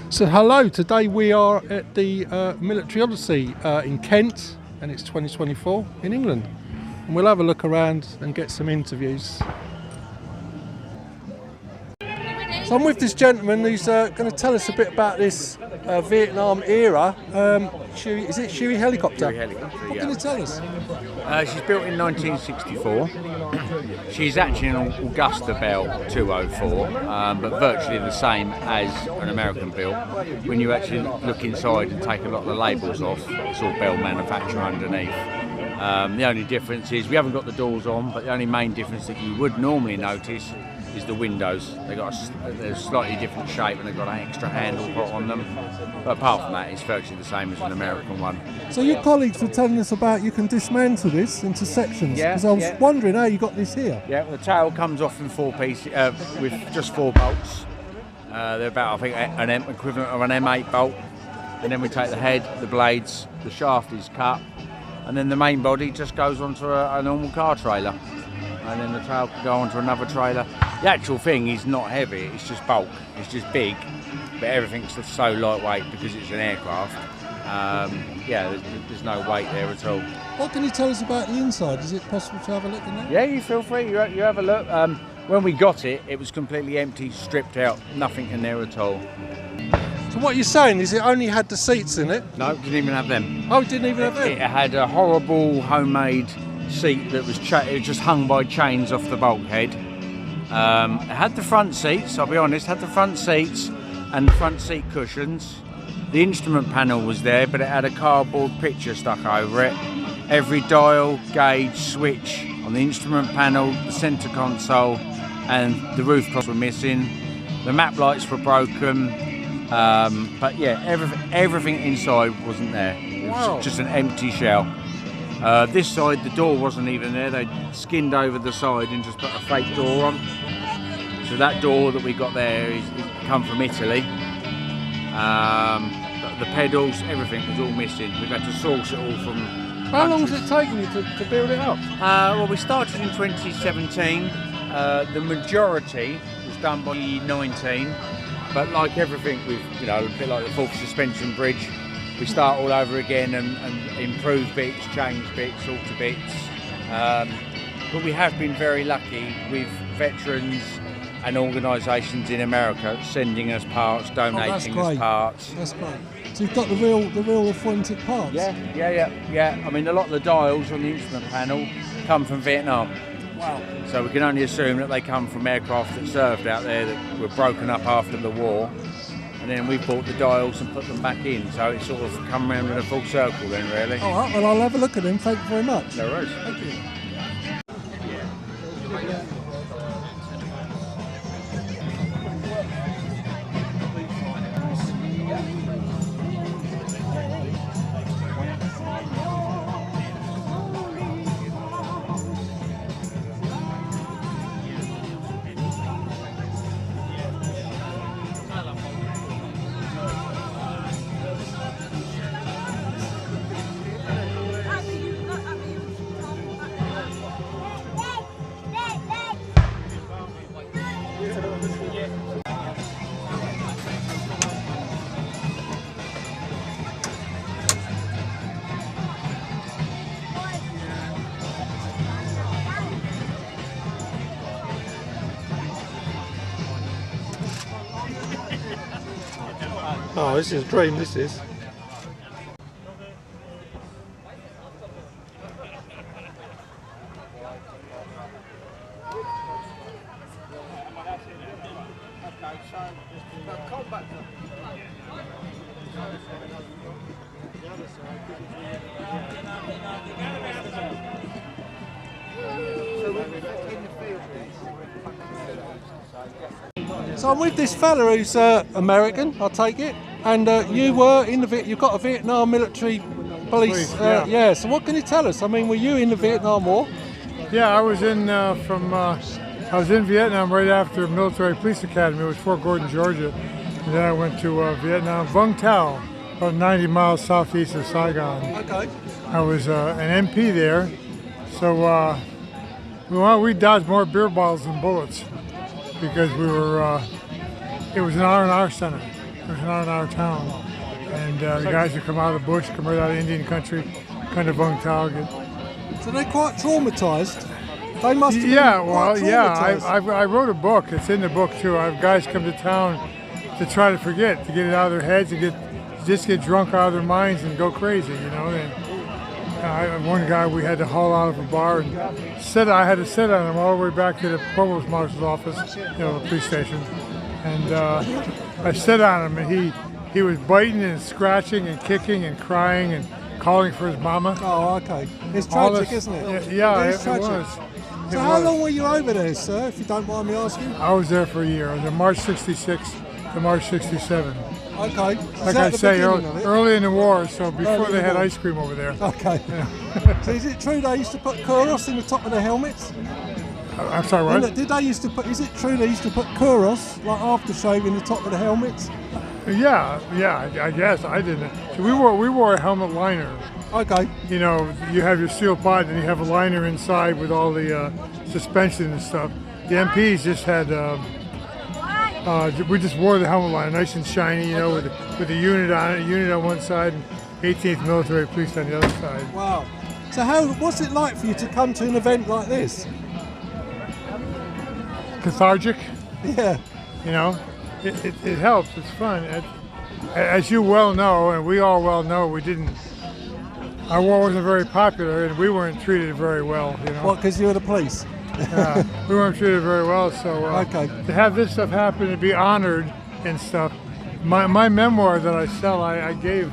So hello, today we are at the Military Odyssey in Kent, and it's 2024 in England. And we'll have a look around and get some interviews. So I'm with this gentleman who's going to tell us a bit about this Vietnam era. Is it Huey helicopter? Huey helicopter, What can you tell us? She's built in 1964. She's actually an Augusta Bell 204, but virtually the same as an American build. When you actually look inside and take a lot of the labels off, it's all Bell manufacturer underneath. The only difference is we haven't got the doors on, but the only main difference that you would normally notice is the windows. They're a slightly different shape and they've got an extra handle put on them. But apart from that, it's virtually the same as an American one. So your colleagues were telling us about you can dismantle this into sections. Yeah, because I was wondering how you got this here. Yeah, well, the tail comes off in 4 pieces with just 4 bolts. They're about, I think, an equivalent of an M8 bolt. And then we take the head, the blades, the shaft is cut, and then the main body just goes onto a normal car trailer. And then the tail can go onto another trailer. The actual thing is not heavy, it's just bulk, it's just big, but everything's so lightweight because it's an aircraft. There's no weight there at all. What can you tell us about the inside? Is it possible to have a look in there? Yeah, you feel free, you have a look. When we got it, it was completely empty, stripped out, nothing in there at all. So what you're saying is it only had the seats in it? No, it didn't even have them. Oh, it didn't even have them? It had a horrible homemade seat that was it just hung by chains off the bulkhead. It had the front seats, I'll be honest, had the front seats and the front seat cushions. The instrument panel was there, but it had a cardboard picture stuck over it. Every dial, gauge, switch on the instrument panel, the centre console and the roof cloths were missing. The map lights were broken, but yeah, everything inside wasn't there. It was just an empty shell. This side, the door wasn't even there. They skinned over the side and just put a fake door on. So that door that we got there is come from Italy. The pedals, everything was all missing. We've had to source it all from. How long has it taken you to build it up? Well, we started in 2017. The majority was done by 2019. But like everything, a bit like the fourth suspension bridge, we start all over again and improve bits, change bits, alter bits. But we have been very lucky with veterans and organisations in America sending us parts, donating us parts. That's great. So you've got the real authentic parts? Yeah. I mean, a lot of the dials on the instrument panel come from Vietnam. Wow. So we can only assume that they come from aircraft that served out there that were broken up after the war. And then we bought the dials and put them back in, so it's sort of come around in a full circle then, really. All right, well, I'll have a look at them. Thank you very much. No worries. Thank you. Oh, this is a dream, this is. So I'm with this fella who's American, I take it, and you were in you've got a Vietnam military police. Yeah. So what can you tell us? I mean, were you in the Vietnam War? Yeah, I was in I was in Vietnam right after military police academy. It was Fort Gordon, Georgia, and then I went to Vietnam, Vung Tau, about 90 miles southeast of Saigon. Okay. I was an MP there, so we dodged more beer bottles than bullets because we were. It was an R&R center, It was not in our town. And the guys who come out of the bush, come right out of Indian country, kind of Vung Tau. So they're quite traumatized. They must have been I wrote a book. It's in the book too. I have guys come to town to try to forget, to get it out of their heads, to just get drunk out of their minds and go crazy, you know. And one guy we had to haul out of a bar and I had to sit on him all the way back to the provost marshal's office, you know, the police station. And I sat on him, and he was biting and scratching and kicking and crying and calling for his mama. Oh, okay. It's tragic, isn't it? Yeah, it was. So how long were you over there, sir, if you don't mind me asking? I was there for a year. I was in March 66 to March 67. Okay. Like I say, early in the war, so before they had ice cream over there. Okay. Yeah. So is it true they used to put Kuros in the top of their helmets? I'm sorry, what? Is it true they used to put Kuros, like aftershave, in the top of the helmets? Yeah, I guess. I didn't. So we wore a helmet liner. Okay. You know, you have your steel pod, and you have a liner inside with all the suspension and stuff. The MPs just had, we just wore the helmet liner, nice and shiny, you know, with a unit on it, a unit on one side, and 18th Military Police on the other side. Wow. So what's it like for you to come to an event like this? Cathartic. Yeah. You know, it helps, it's fun. As you well know, and we all well know, our war wasn't very popular, and we weren't treated very well, you know. What, because you were the police? We weren't treated very well, so to have this stuff happen and be honored and stuff. My memoir that I sell, I gave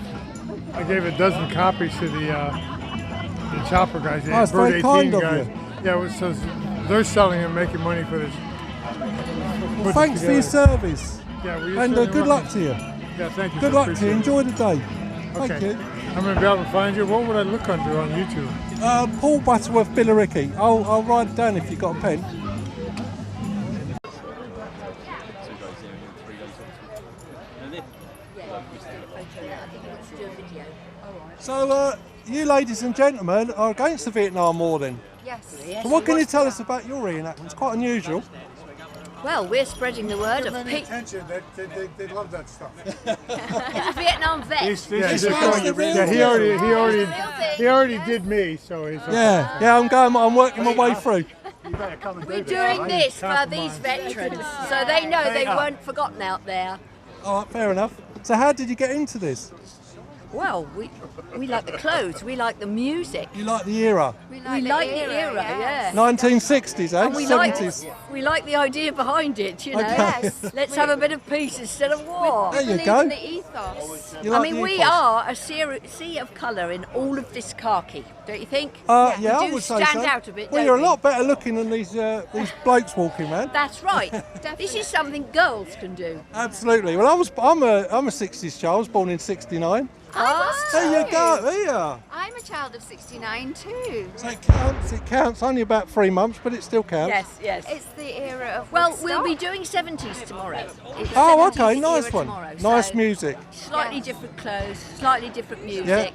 a dozen copies to the chopper guys, the it's Bird very 18 kind of guys. you. Yeah, so they're selling and making money for this. Well, thanks for your service. Yeah, and good luck to you. Yeah, thank you. Good luck to you. Enjoy the day. Thank you. I'm going to be able to find you. What would I look under on YouTube? Paul Butterworth Billericay. I'll write it down if you've got a pen. So, you ladies and gentlemen are against the Vietnam War then? Yes. So what can you tell us about your reenactment? It's quite unusual. Well, we're spreading the word of peace. They love that stuff. He's a Vietnam vet. He already did me, so he's okay. Yeah, I'm working my way through. We're doing this for these veterans, so they know they weren't forgotten out there. All right, fair enough. So how did you get into this? Well, we like the clothes, we like the music. You like the era? We like the era, yeah. 1960s, eh? And 70s. We like the idea behind it, you know. Okay. Yes. Let's have a bit of peace instead of war. There you go. The ethos. You like I mean, the we ethos? are a sea of colour in all of this khaki, don't you think? Yeah, we I do would say stand so. out a bit, Well, don't you're a we? lot better looking than these blokes walking around. That's right. This is something girls can do. Absolutely. Well, I'm a 60s child. I was born in '69. There you go. There. I'm a child of 69 too. So it counts. It counts. Only about 3 months, but it still counts. Yes. It's the era of Well, Woodstock. we'll be doing 70s tomorrow. It's Oh, 70s okay. Nice era one. tomorrow, Nice so music. Slightly different clothes, slightly different music.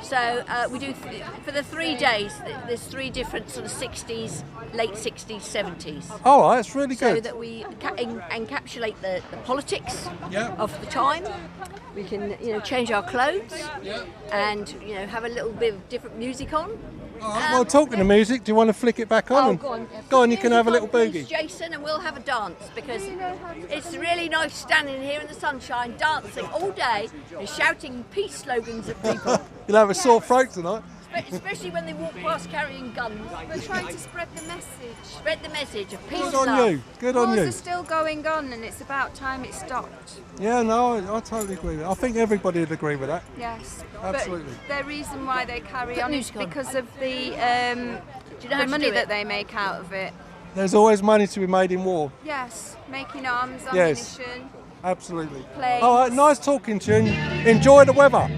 So we do for the 3 days. There's 3 different sort of 60s, late 60s, 70s. All right, it's really So good. that we encapsulate the politics Yeah. of the time. We can, change our clothes and, have a little bit of different music on. All right, well, talking of music, do you want to flick it back on? Oh, and- go on. Go on, you can have a little Please, boogie. Jason, and we'll have a dance because it's really nice standing here in the sunshine, dancing all day and shouting peace slogans at people, You'll have a sore throat tonight. especially when they walk past carrying guns. We're trying to spread the message. Spread the message of peace Good and on love. you. Good on Wars you. are still going on and it's about time it stopped. Yeah, no, I totally agree with that. I think everybody would agree with that. Yes. Absolutely. But the reason why they carry Put on is music on. because of the Do you know how to money do that it? they make out of it. There's always money to be made in war. Yes. Making arms, Yes. ammunition. Absolutely. Planes. All right, nice talking to you. And enjoy the weather.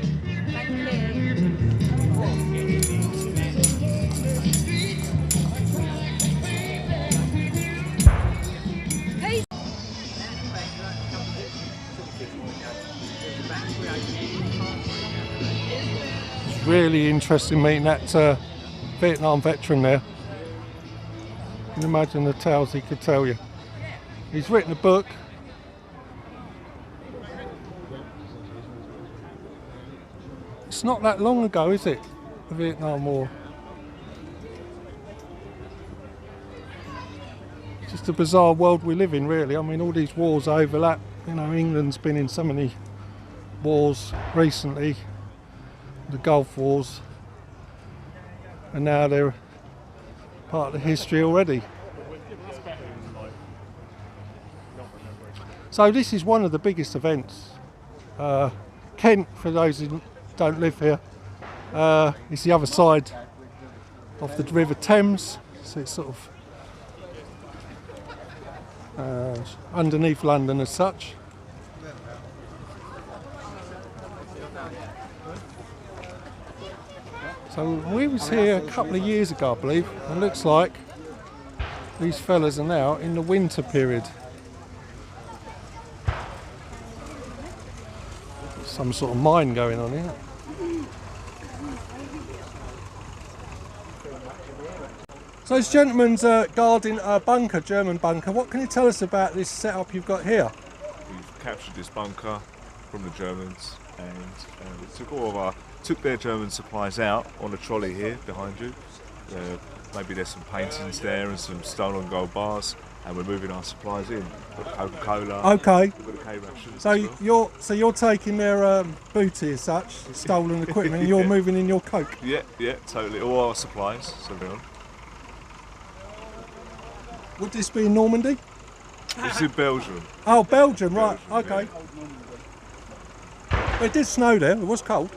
Thank you. It's really interesting meeting that Vietnam veteran there. You can imagine the tales he could tell you. He's written a book. It's not that long ago, is it? The Vietnam War. It's just a bizarre world we live in, really. I mean, all these wars overlap. You know, England's been in so many wars recently, the Gulf Wars, and now they're part of the history already. So this is one of the biggest events. Kent, for those who don't live here, is the other side of the River Thames, so it's sort of underneath London as such. So we was here a couple of years ago, I believe, and it looks like these fellas are now in the winter period. Some sort of mine going on here. So this gentleman's guarding a bunker, German bunker. What can you tell us about this setup you've got here? We've captured this bunker from the Germans and we took their German supplies out on a trolley here behind you. Maybe there's some paintings there and some stolen gold bars, and we're moving our supplies in. We've got Coca-Cola. Okay. We've got the K-rations. So you're taking their booty as such, stolen equipment, and you're moving in your coke. Yeah, totally. All our supplies. So they're on. Would this be in Normandy? It's in Belgium. Oh, Belgium, right? Belgium, Okay. It did snow there. It was cold.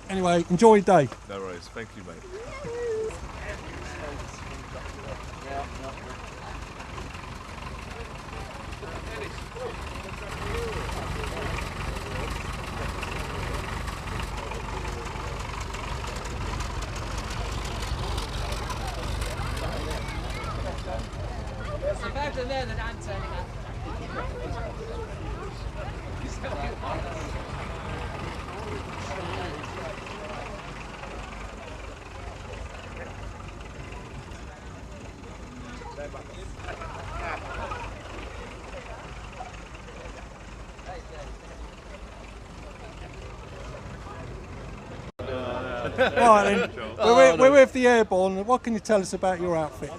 Anyway, enjoy your day. No worries. Thank you, mate. Right then, we're with the Airborne. What can you tell us about your outfit?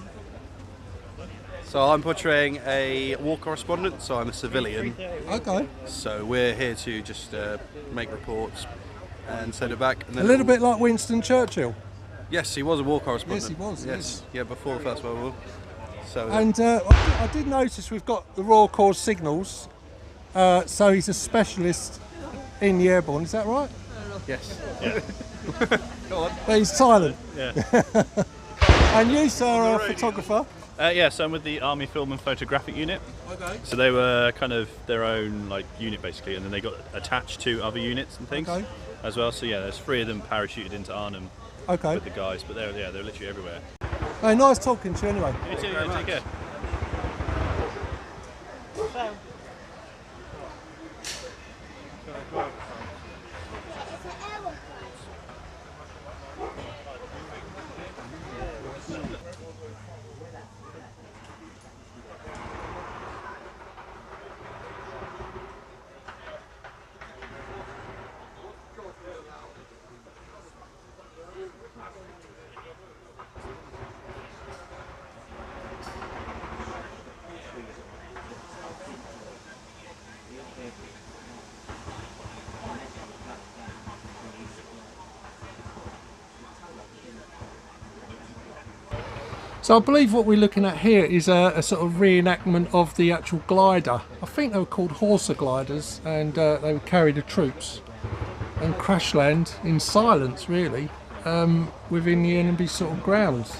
So I'm portraying a war correspondent, so I'm a civilian. Okay. So we're here to just make reports and send it back. And A then little bit like Winston Churchill. Yes, he was a war correspondent. Yes, he was. Yes, yeah, before the First World War. So. And I did notice we've got the Royal Corps signals. So he's a specialist in the Airborne. Is that right? Yes. Yeah. But he's silent. Yeah. And you, sir, are a photographer. Yeah, so I'm with the Army Film and Photographic Unit. Okay. So they were kind of their own unit basically, and then they got attached to other units and things as well. So yeah, there's 3 of them parachuted into Arnhem with the guys, but they're literally everywhere. Hey, nice talking to you anyway. You too, take care. So I believe what we're looking at here is a sort of reenactment of the actual glider. I think they were called Horsa gliders, and they would carry the troops and crash land in silence, really, within the enemy sort of grounds.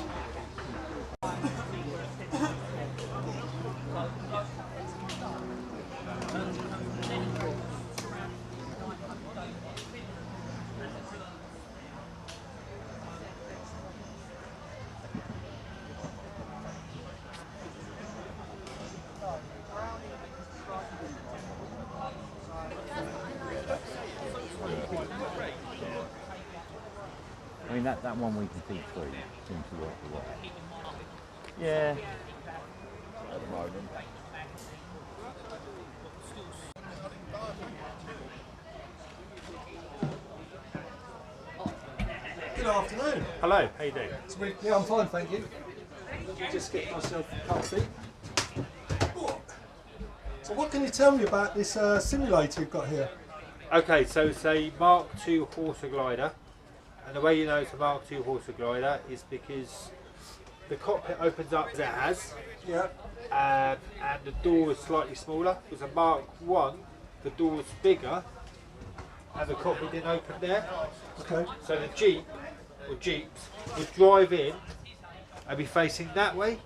I mean, that one we can see through seems to work a lot. Yeah. At the moment. afternoon. Hello, how you doing? Yeah, I'm fine, thank you. Just get myself comfy. So what can you tell me about this simulator you've got here? Okay, so it's a Mark II Horsa glider, and the way you know it's a Mark II Horsa glider is because the cockpit opens up as it has, and the door is slightly smaller. With a Mark I, the door was bigger, and the cockpit didn't open there. Okay. So the Jeep, or Jeeps, would drive in and be facing that way,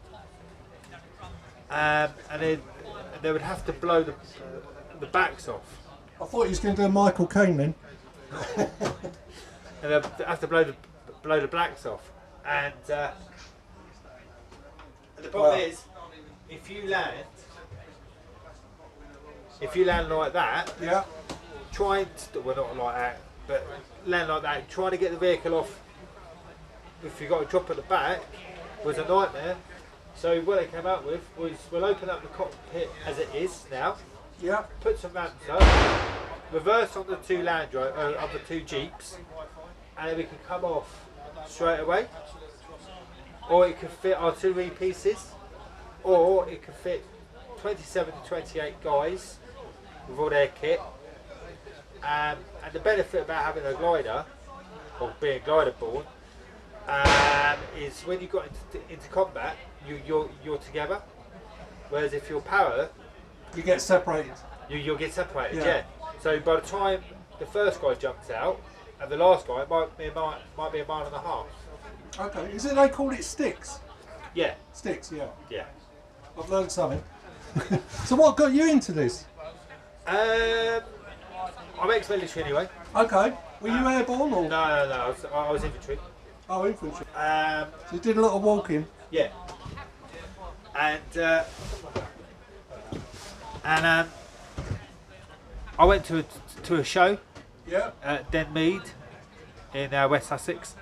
and then they would have to blow the backs off. I thought you was going to do a Michael Caine then. And they have to blow the blacks off. And the problem is, if you land like that, trying to, well, not like that, but land like that, trying to get the vehicle off, if you got a drop at the back, was a nightmare. So what they came up with was, we'll open up the cockpit as it is now, put some ramps up, reverse on the two of the two Jeeps, and then we can come off straight away. Or it could fit artillery pieces, or it could fit 27 to 28 guys with all their kit. And the benefit about having a glider, or being glider born, is when you got into combat, you're together. Whereas if you're power, you get separated. You'll get separated, yeah. So by the time the first guy jumps out, and the last guy might be a mile and a half. Okay, is it they call it sticks? Yeah. Sticks, yeah. Yeah. I've learned something. So what got you into this? I'm ex-military anyway. Okay. Were you airborne or? No. I was infantry. Oh, infantry. So you did a lot of walking? Yeah. And I went to a show. Yeah. At Denmead in West Sussex.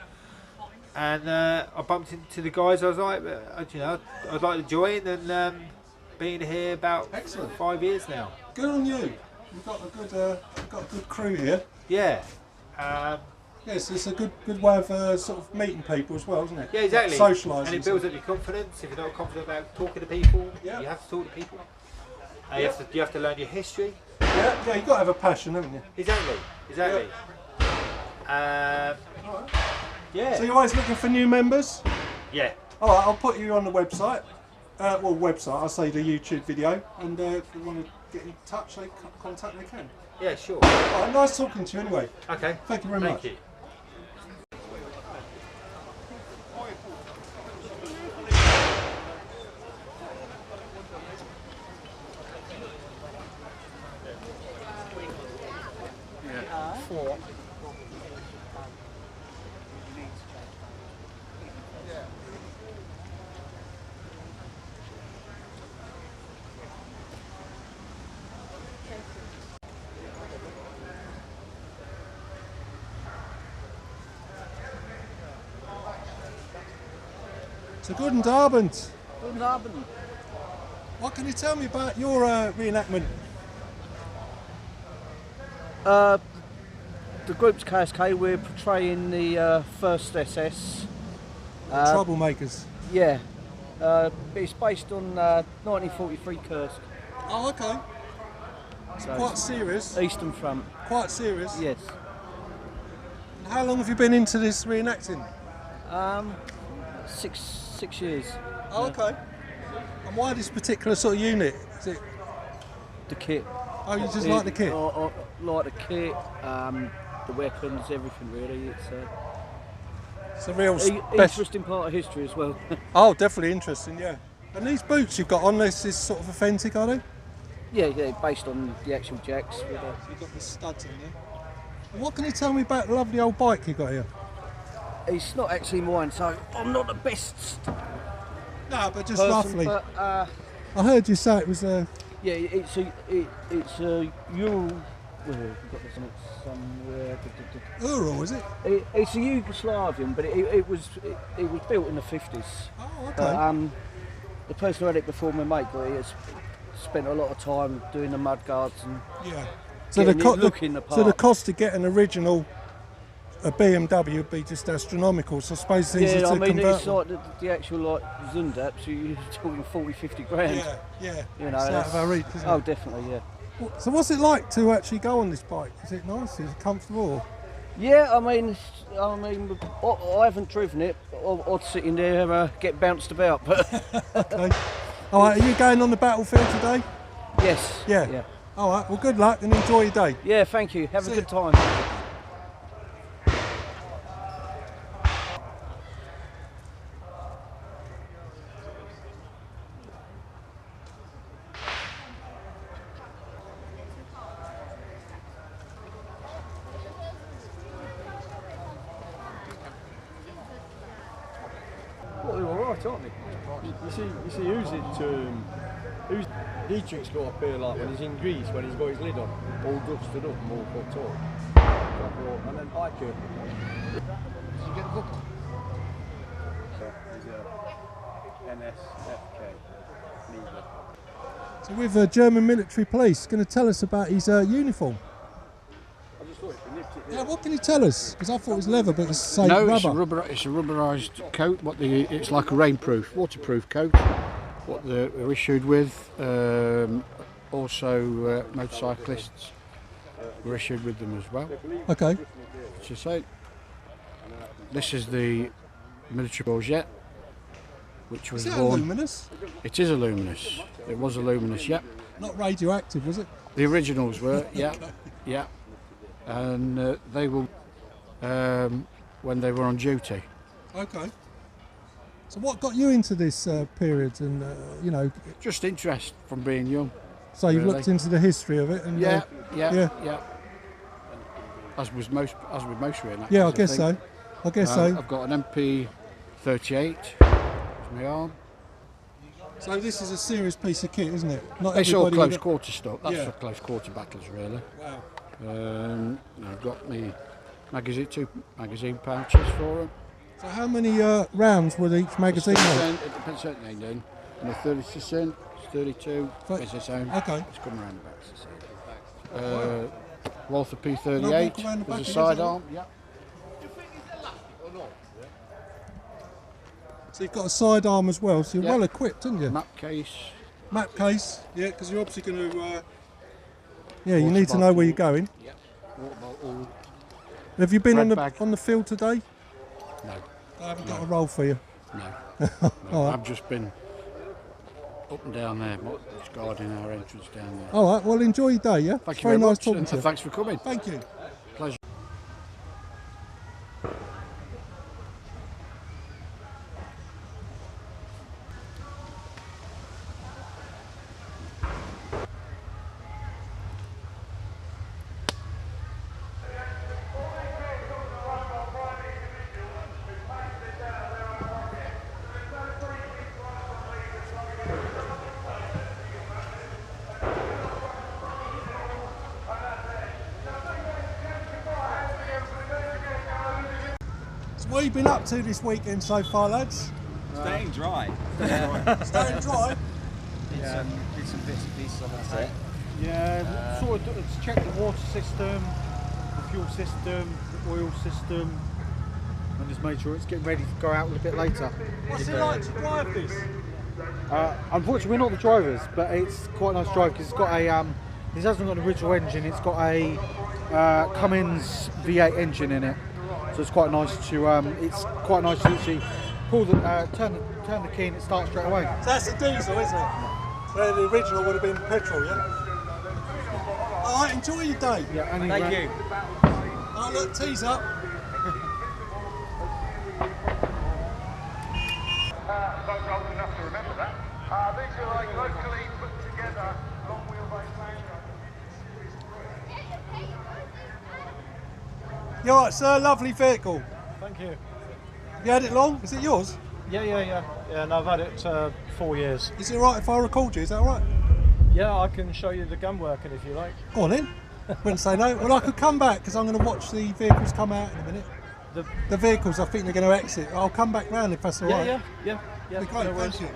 And I bumped into the guys. I was like, I'd like to join, and been here about 5 years now. Good on you. You've got a good crew here. Yeah. Yes, it's a good way of sort of meeting people as well, isn't it? Yeah, exactly. Socialising. And it builds up your confidence. If you're not confident about talking to people, you have to talk to people. You have to learn your history. Yeah, you've got to have a passion, haven't you? Exactly. Yeah. So you're always looking for new members? Yeah. All right, I'll put you on the website. I'll say the YouTube video, and if you want to get in touch, they contact me, they can. Yeah, sure. All right, nice talking to you anyway. Okay. Thank you very much. Thank you. Four. So guten Abend. Guten Abend. What can you tell me about your reenactment? The group's KSK, we're portraying the 1st SS. Troublemakers. Yeah. It's based on 1943 Kursk. Oh, okay. So quite serious. Eastern Front. Quite serious? Yes. And how long have you been into this reenacting? 6 years. Oh, okay. And why this particular sort of unit? Is it the kit? Oh, you just like the kit? I like the kit, the weapons, everything really. It's a real interesting part of history as well. Oh, definitely interesting, yeah. And these boots you've got on this is sort of authentic, are they? Yeah, based on the actual jacks. You've got the studs in there. And what can you tell me about the lovely old bike you got here? It's not actually mine, so I'm not the best. No, but just person, roughly. But, I heard you say it was a. Yeah, it's a Ural. We've got this on it somewhere. Ural, is it? It's a Yugoslavian, but it was built in the 50s. Oh, okay. But, the person who had it before my mate got it has spent a lot of time doing the mud guards and yeah. So the looking the part. So the cost to get an original a BMW would be just astronomical, so I suppose it's easy Yeah, to I mean, convert. it's like the actual like Zundap, so you're talking 40, 50 grand. Yeah. You know, It's out of our reach, isn't oh, it? definitely, yeah. So what's it like to actually go on this bike? Is it nice? Is it comfortable? Yeah, I mean, I haven't driven it. I'd sit in there, get bounced about, but. Okay. All right, are you going on the battlefield today? Yes. Yeah. All right. Well, good luck and enjoy your day. Yeah, thank you. Have a good time. Well, they're alright, aren't they? You see Dietrich's got up here like when he's in Greece, when he's got his lid on, all dusted up and all fucked up. And then Ike, did you get the book? So he's a NSFK leader. So with the German military police, going to tell us about his uniform. I just thought he nipped it. Yeah, what can you tell us? Because I thought it was leather, but it's say No, rubber. it's a rubberised coat. It's like a rainproof, waterproof coat. What they're issued with. Also, motorcyclists were issued with them as well. Okay. So say, this is the military Bourget, which was Is it born. luminous? It is a luminous. It was a luminous, yeah. Not radioactive, was it? The originals were, yeah, yeah. And they were when they were on duty. Okay. So what got you into this period and, you know... Just interest from being young. So you've really. looked into the history of it? And, Yeah. yeah. As with most reenactors. Yeah, I guess so. I've got an MP38 as my arm. So this is a serious piece of kit, isn't it? Not It's all everybody close would- quarter stuff. That's Yeah. for close quarter battles, really. Wow. I've got me two magazine pouches for them. So how many rounds would each magazine hold? It depends on what they're doing. And a 30%, 32, it's its own. Okay. It's come around the back. Walther Can I P38 walk around the back as a of sidearm. this? Yeah. So you've got a sidearm as well, so you're Yeah. well equipped, aren't you? Map case. Map case, yeah, because you're obviously going to... yeah, you need to know where you're going. Yeah. Water bottle. Have you been Red on bag. the field today? No. I haven't got a role for you. No. All right. I've just been up and down there, just guarding our entrance down there. All right, well, enjoy your day, yeah? Thank you very nice much, talking and to you. thanks for coming. Thank you. Pleasure. So what have you been up to this weekend so far, lads? Staying dry. Staying dry? Yeah. Did some bits and pieces on that day. Yeah, sort of let's check the water system, the fuel system, the oil system, and just made sure it's getting ready to go out a little bit later. What's it like to drive this? Unfortunately, we're not the drivers, but it's quite a nice drive because it's got a. This hasn't got an original engine. It's got a Cummins V8 engine in it, so it's quite nice to. It's quite nice to actually pull the turn the key and it starts straight away. So that's a diesel, isn't it? Where the original would have been petrol, yeah? All right, enjoy your day. Yeah, Thank you. Oh, look, tease up. Folks old enough to remember that. These are like locally put together long wheelbase Land Rovers. You all right, sir? Lovely vehicle. Thank you. Have you had it long? Is it yours? Yeah, and I've had it 4 years. Is it all right if I record you? Is that all right? Yeah, I can show you the gun working if you like. Go on then. Wouldn't say no. Well, I could come back because I'm going to watch the vehicles come out in a minute. The vehicles, I think they're going to exit. I'll come back round if that's all right. Yeah. Be great, No worries. thank you.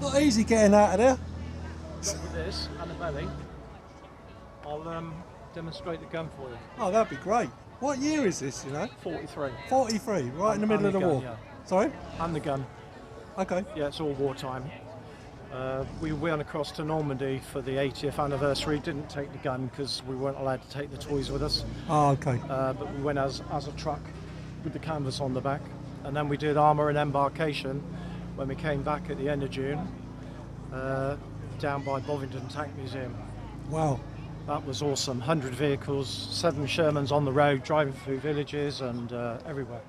Not easy getting out of there. With this and the belly, I'll demonstrate the gun for you. Oh, that'd be great. What year is this, you know? 43. 43, right in the middle of the gun, war. Yeah. Sorry? And the gun. Okay. Yeah, it's all wartime. We went across to Normandy for the 80th anniversary. Didn't take the gun because we weren't allowed to take the toys with us. Oh, okay. But we went as a truck with the canvas on the back. And then we did Armour and Embarkation when we came back at the end of June, down by Bovington Tank Museum. Wow. That was awesome. 100 vehicles, 7 Shermans on the road, driving through villages and everywhere.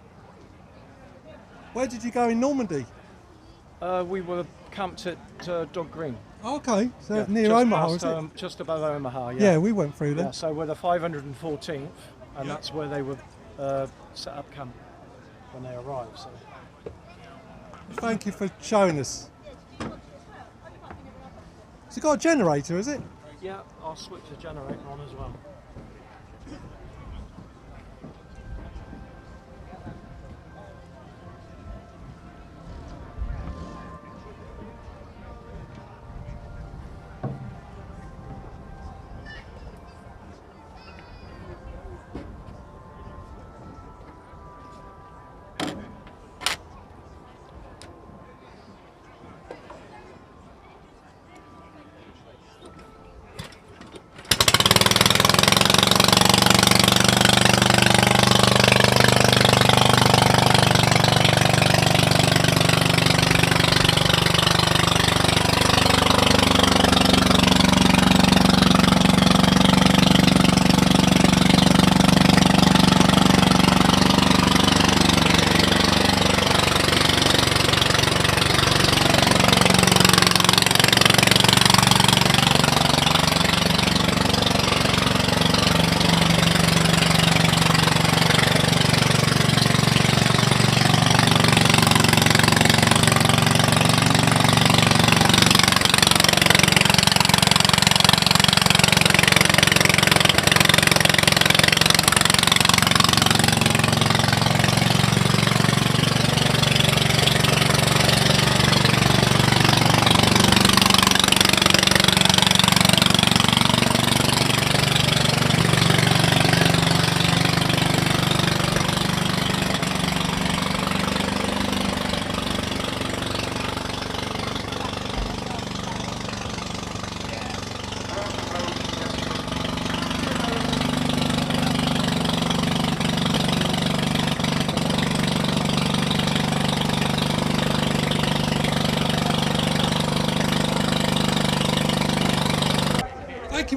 Where did you go in Normandy? We were camped at Dog Green. Okay, so Yeah, near just Omaha, past, is it? just above Omaha, yeah. Yeah, we went through there. Yeah, so we're the 514th, and that's where they were set up camp when they arrived. So. Thank you for showing us. It's got a generator, is it? Yeah, I'll switch the generator on as well.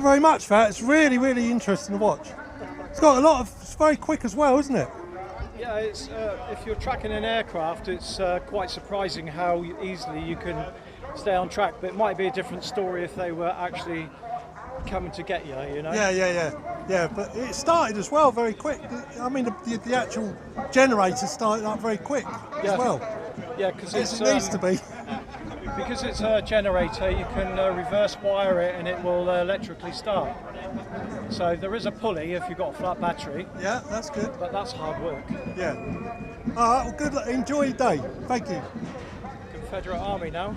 very much for that. It's really, really interesting to watch. It's got a lot of, it's very quick as well, isn't it? Yeah, it's if you're tracking an aircraft, it's quite surprising how easily you can stay on track. But it might be a different story if they were actually coming to get you, you know? Yeah, but it started as well very quick. I mean, the actual generator started up very quick as well. Yeah, because it needs to be. Because it's a generator, you can reverse wire it and it will electrically start. So there is a pulley if you've got a flat battery. Yeah, that's good. But that's hard work. Yeah. All right, well, good luck. Enjoy your day. Thank you. Confederate Army now.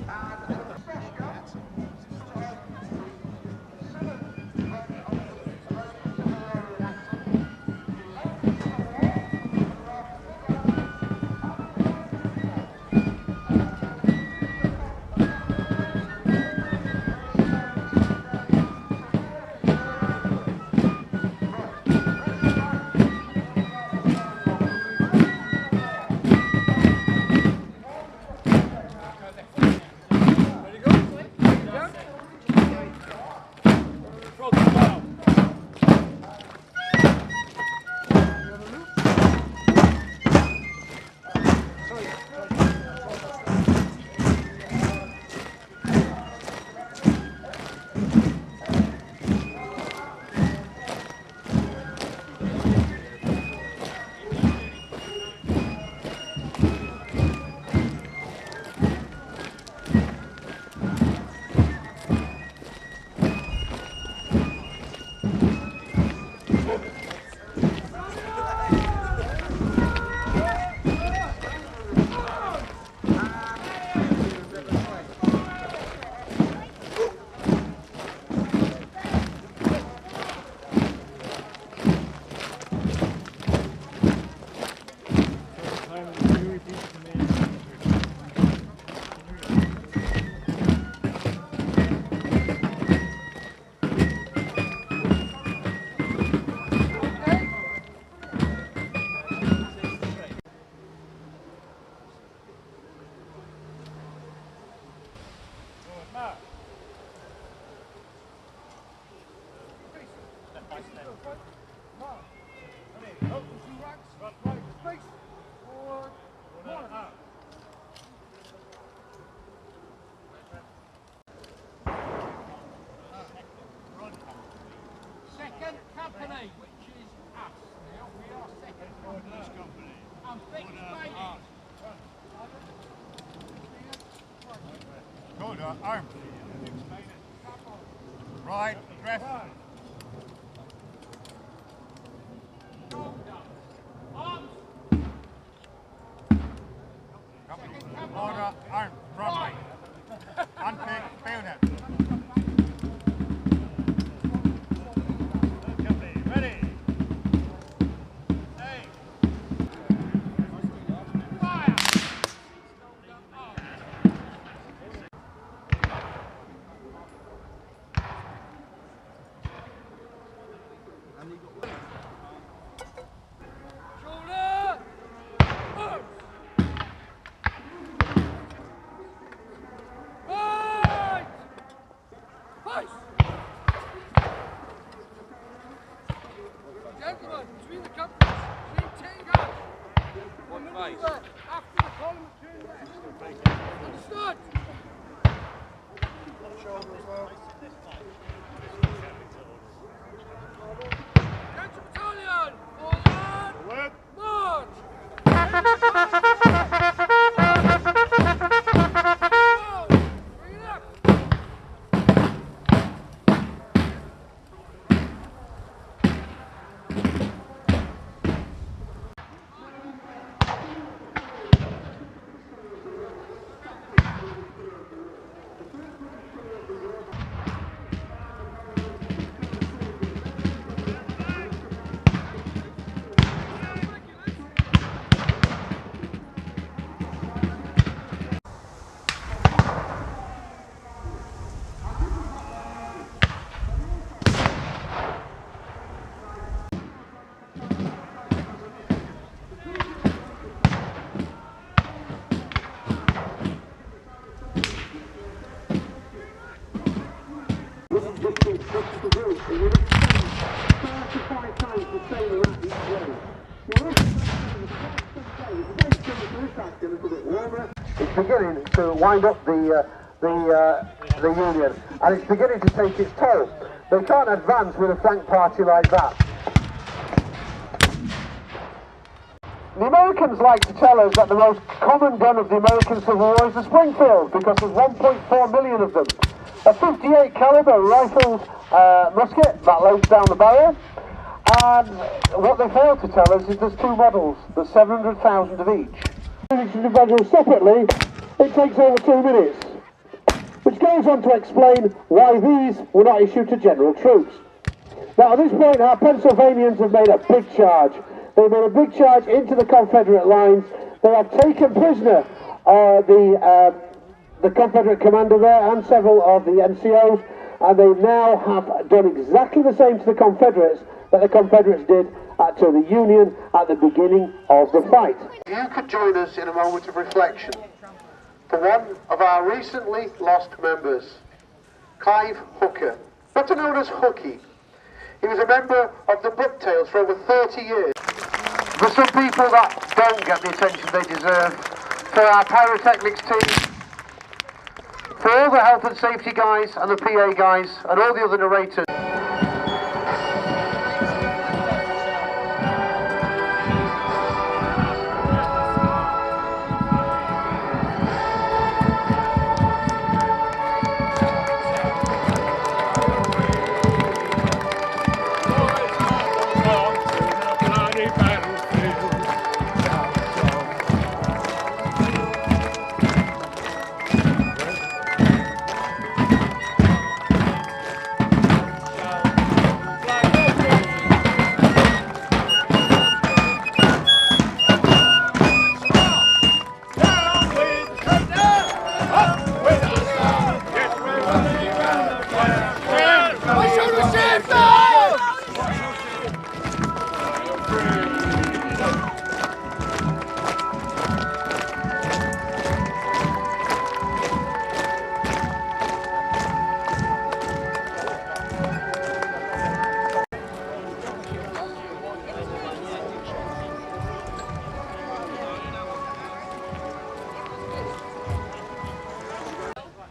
Second company, which is us now. We are second company. And big baby. Good, arm. Right, dress. Order, arm, front. Unpick, bayonet. Ready. Hey. Fire. Shoulder. Right. Face. Gentlemen, between the companies, between 10 guns. One maneuver after the column turn left. Understood? Shoulder as well. Attention battalion! Forward! March! Bring it up! It's beginning to wind up the Union, and it's beginning to take its toll. They can't advance with a flank party like that. The Americans like to tell us that the most common gun of the American Civil War is the Springfield, because there's 1.4 million of them. A 58 caliber rifled musket that loads down the barrel, and what they fail to tell us is there's two models, there's 700,000 of each. Each individual separately, it takes over 2 minutes, which goes on to explain why these were not issued to general troops. Now at this point our Pennsylvanians have made a big charge. They made a big charge into the Confederate lines. They have taken prisoner the Confederate commander there and several of the NCOs, and they now have done exactly the same to the Confederates that the Confederates did to the Union at the beginning of the fight. You could join us in a moment of reflection for one of our recently lost members, Clive Hooker, better known as Hookie. He was a member of the Bucktails for over 30 years. For some people that don't get the attention they deserve, for our pyrotechnics team, for all the health and safety guys and the PA guys and all the other narrators.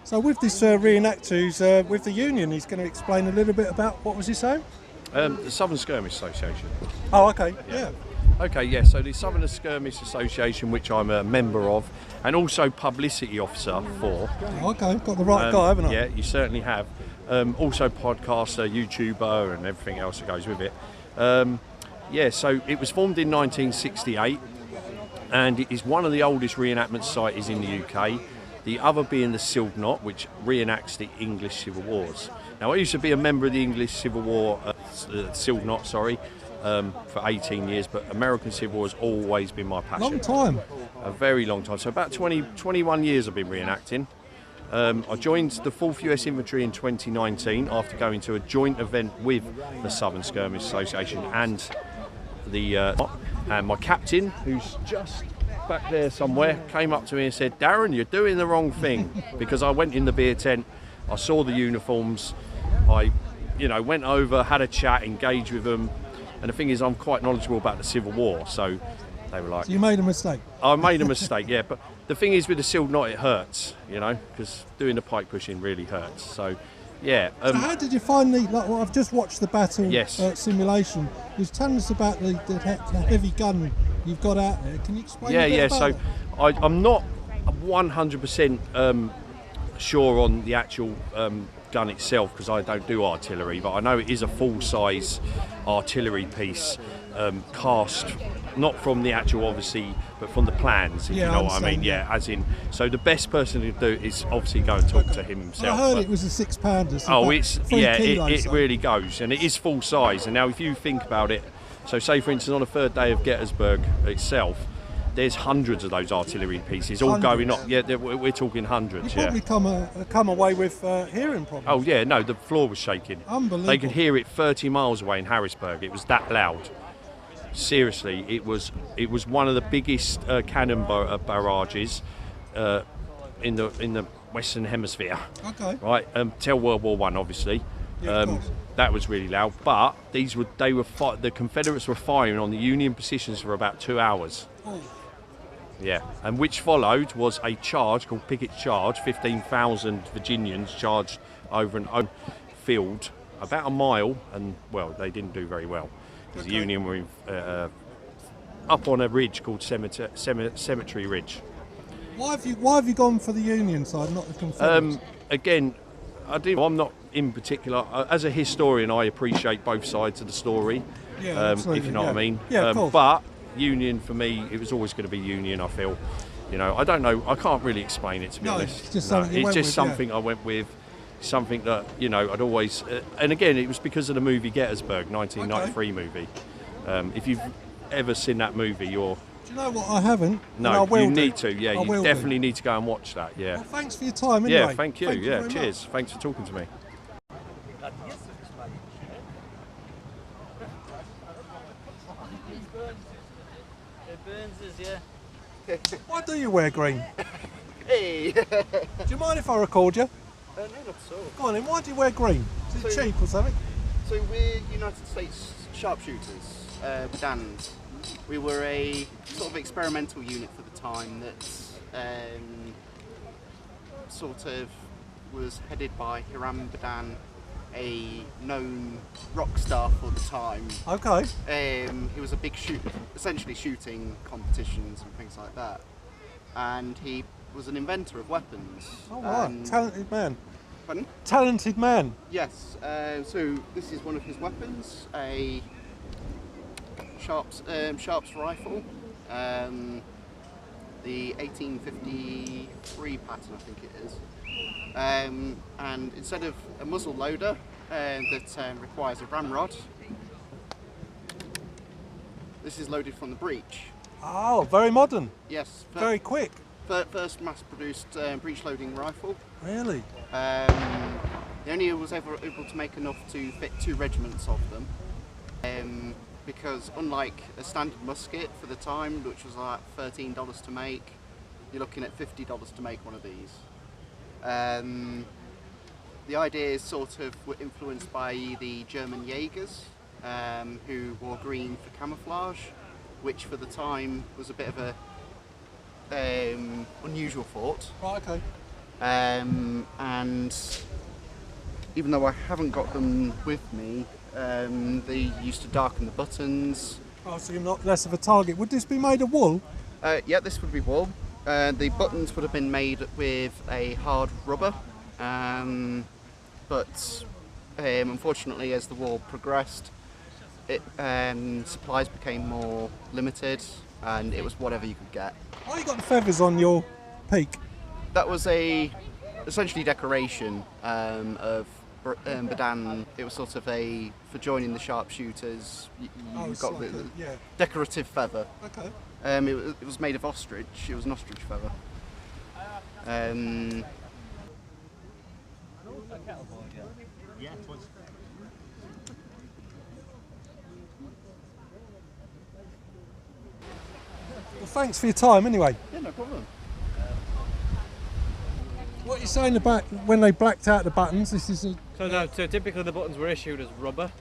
So with this reenactor who's with the Union, he's going to explain a little bit about, what was he saying? The Southern Skirmish Association. Oh, okay, yeah. Okay, yeah, so the Southern Skirmish Association, which I'm a member of, and also publicity officer for. Oh, okay, got the right guy, haven't I? Yeah, you certainly have. Also podcaster, YouTuber, and everything else that goes with it. Yeah, so it was formed in 1968, and it is one of the oldest reenactment societies in the UK. The other being the OCELOT, which reenacts the English Civil Wars. Now, I used to be a member of the English Civil War, OCELOT, sorry, for 18 years, but American Civil War has always been my passion. Long time. A very long time. So about 21 years I've been reenacting. I joined the 4th US Infantry in 2019 after going to a joint event with the Southern Skirmish Association and the and my captain, who's just back there somewhere, came up to me and said, "Darren, you're doing the wrong thing," because I went in the beer tent, I saw the uniforms, I went over, had a chat, engaged with them, and the thing is I'm quite knowledgeable about the Civil War, so they were like... So you made a mistake? I made a mistake, yeah, but the thing is with the OCELOT it hurts, because doing the pike pushing really hurts, so yeah. So how did you find I've just watched the battle simulation. You was telling us about the heavy gun you've got out there. Can you explain a bit about it? I'm not 100% sure on the actual gun itself, because I don't do artillery, but I know it is a full-size artillery piece, cast not from the actual, obviously, but from the plans, if you know what I mean. Yeah, as in, so the best person to do is obviously go and talk to him himself. I heard it was a 6-pounder. So it really goes, and it is full size. And now, if you think about it, so say for instance on the third day of Gettysburg itself, there's hundreds of those artillery pieces all going up. Yeah, we're talking hundreds. You probably come away with hearing problems. Oh yeah, no, the floor was shaking. Unbelievable. They could hear it 30 miles away in Harrisburg. It was that loud. Seriously, it was one of the biggest cannon barrages in the Western Hemisphere. Okay. Right, till World War I, obviously. Yeah, that was really loud. But the Confederates were firing on the Union positions for about 2 hours. Oh. Yeah, and which followed was a charge called Pickett's Charge. 15,000 Virginians charged over an open field about a mile, and well, they didn't do very well because the Union were up on a ridge called Cemetery Ridge. Why have you gone for the Union side, not the Confederates? Again, I'm not in particular. As a historian, I appreciate both sides of the story. Yeah, absolutely, if you know what I mean. Yeah, of course. But Union for me, it was always going to be Union. I feel, I don't know. I can't really explain it, to be honest. It's just something. It's just something I went with. Something that I'd always. And again, it was because of the movie Gettysburg, 1993 movie. If you've ever seen that movie, you're. Do you know what? I haven't. No, you need to. Yeah, you definitely need to go and watch that. Yeah. Well, thanks for your time. Anyway. Yeah, thank you. Yeah, cheers. Much. Thanks for talking to me. Why do you wear green? Hey! Do you mind if I record you? No, not so. Go on then, why do you wear green? Is it cheap or something? So we're United States Sharpshooters, Bedans. We were a sort of experimental unit for the time that sort of was headed by Hiram Bedan, a known rock star for the time. Okay. He was a big essentially shooting competitions and things like that. And he was an inventor of weapons. Oh wow, talented man. Pardon? Talented man. Yes, so this is one of his weapons, a Sharps rifle, the 1853 pattern I think it is. And instead of a muzzle loader that requires a ramrod, this is loaded from the breech. Oh, very modern. Yes. Very quick. First mass-produced breech loading rifle. Really? He only was ever able to make enough to fit 2 regiments of them. Because unlike a standard musket for the time, which was like $13 to make, you're looking at $50 to make one of these. The ideas sort of were influenced by the German Jaegers, who wore green for camouflage, which for the time was a bit of a unusual thought. Right, okay. And even though I haven't got them with me, they used to darken the buttons. Oh, so you're not less of a target. Would this be made of wool? Yeah, this would be wool. The buttons would have been made with a hard rubber, but unfortunately as the war progressed, supplies became more limited and it was whatever you could get. Why you got the feathers on your peak? That was essentially decoration of Bedan. It was sort of for joining the sharpshooters, you got the decorative feather. Okay. It was made of ostrich. It was an ostrich feather. Well, thanks for your time anyway. Yeah, no problem. What are you saying about when they blacked out the buttons? This is a... So typically the buttons were issued as rubber,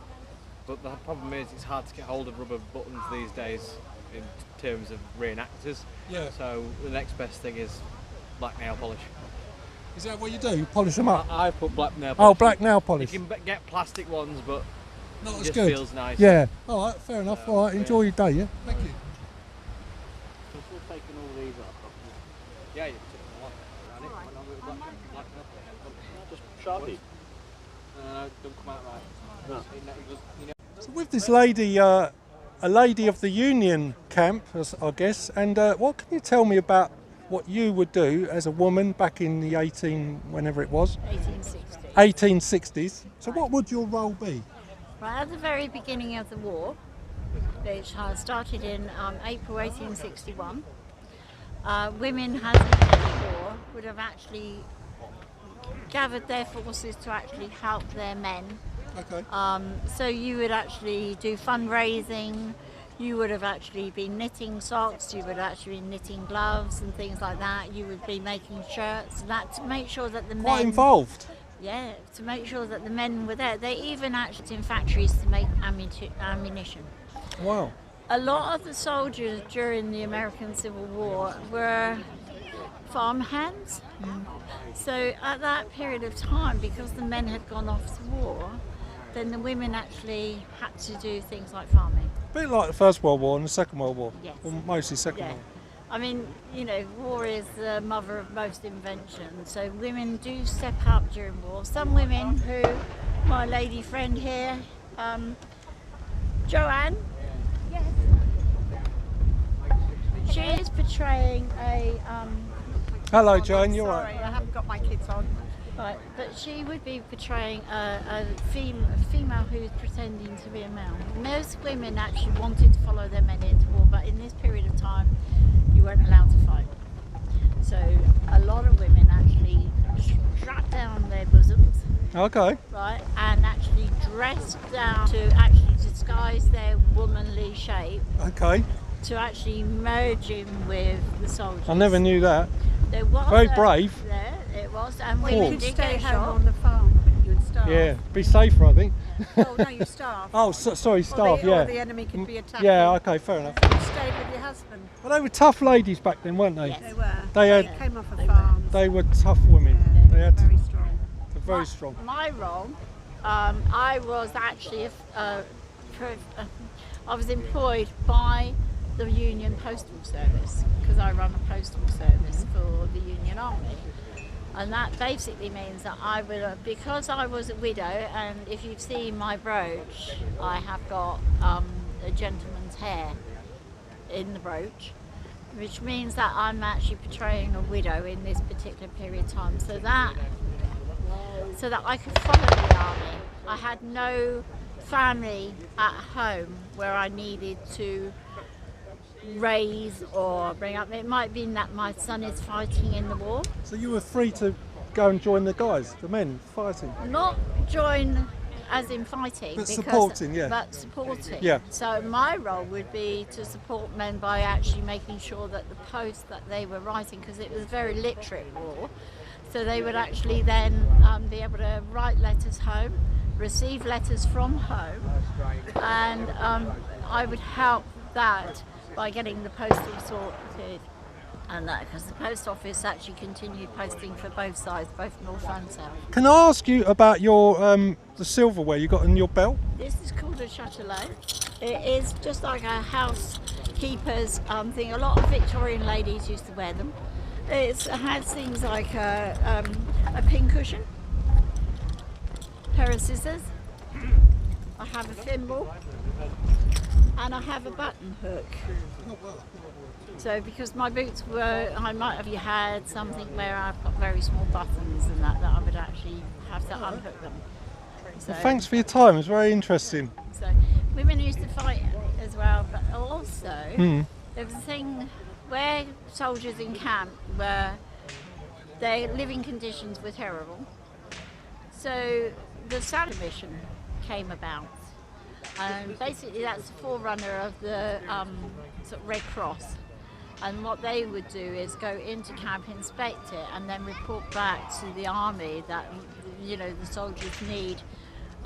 but the problem is it's hard to get hold of rubber buttons these days in terms of reenactors. Yeah. So the next best thing is black nail polish. Is that what you do? You polish them up? I put black nail polish. Oh, black nail polish. You can get plastic ones, but not it as just good. Feels nice. Yeah. All right, fair enough. All right, enjoy your day, yeah? Thank you. So still taking all these off. Yeah, you can take them off. Just Sharpie. No, don't come out right. No. So with this lady, a lady of the Union camp, I guess, and what can you tell me about what you would do as a woman back in the 1860s? So what would your role be? Right at the very beginning of the war, which started in April 1861, women as in any war would have actually gathered their forces to actually help their men. Okay. So you would actually do fundraising, you would have actually been knitting socks, you would actually be knitting gloves and things like that, you would be making shirts, that to make sure that the men... Quite involved. Yeah, to make sure that the men were there. They even actually in factories to make ammunition. Wow. A lot of the soldiers during the American Civil War were farmhands. So at that period of time, because the men had gone off to war, then the women actually had to do things like farming. A bit like the First World War and the Second World War. Yes. Or mostly Second Yeah. World. I mean, you know, war is the mother of most inventions, so women do step up during war. Some women who, my lady friend here, Joanne, she is portraying a... Hello, Joanne, you're Sorry, right. I haven't got my kids on. Right, but she would be portraying a female who's pretending to be a male. Most women actually wanted to follow their men into war, but in this period of time, you weren't allowed to fight. So a lot of women actually strapped down their bosoms. Okay. Right, and actually dressed down to actually disguise their womanly shape. Okay. To actually merge in with the soldiers. I never knew that. There was Very brave. Yeah, it was, and Well, women you did Stay get home shot. on the farm, couldn't you, and starve? Yeah, be safer, I think. Oh, no, you starve. Oh, sorry, staff, Or yeah. the enemy could be attacking. Yeah, okay, fair enough. You stayed with your husband. Well, they were tough ladies back then, weren't they? Yes. They were. They had. They came off of farms. They were tough women. They had. Very strong. They're very strong. My role, I was actually, I was employed by the Union Postal Service because I run a postal service for the Union Army. And that basically means that I will, because I was a widow, and if you've seen my brooch, I have got a gentleman's hair in the brooch, which means that I'm actually portraying a widow in this particular period of time, so that I could follow the army. I had no family at home where I needed to raise or bring up. It might be that my son is fighting in the war. So you were free to go and join the guys, the men fighting? Not join as in fighting, But supporting, yeah. But supporting. Yeah. So my role would be to support men by actually making sure that the post that they were writing, because it was a very literate war, so they would actually then be able to write letters home, receive letters from home, and I would help that by getting the postal sorted and that, because the post office actually continued posting for both sides, both north and south. Can I ask you about your the silverware you got in your belt? This is called a châtelet. It is just like a housekeeper's thing. A lot of Victorian ladies used to wear them. It has things like a pin cushion, pair of scissors, I have a thimble, and I have a button hook. So because my boots were, I might have had something where I've got very small buttons and that I would actually have to unhook them. So, Well, thanks for your time, it's very interesting. so women used to fight as well, but also there was a thing where soldiers in camp were, their living conditions were terrible. So the Salad Mission came about. And basically that's the forerunner of the sort of Red Cross. And what they would do is go into camp, inspect it, and then report back to the army that, you know, the soldiers need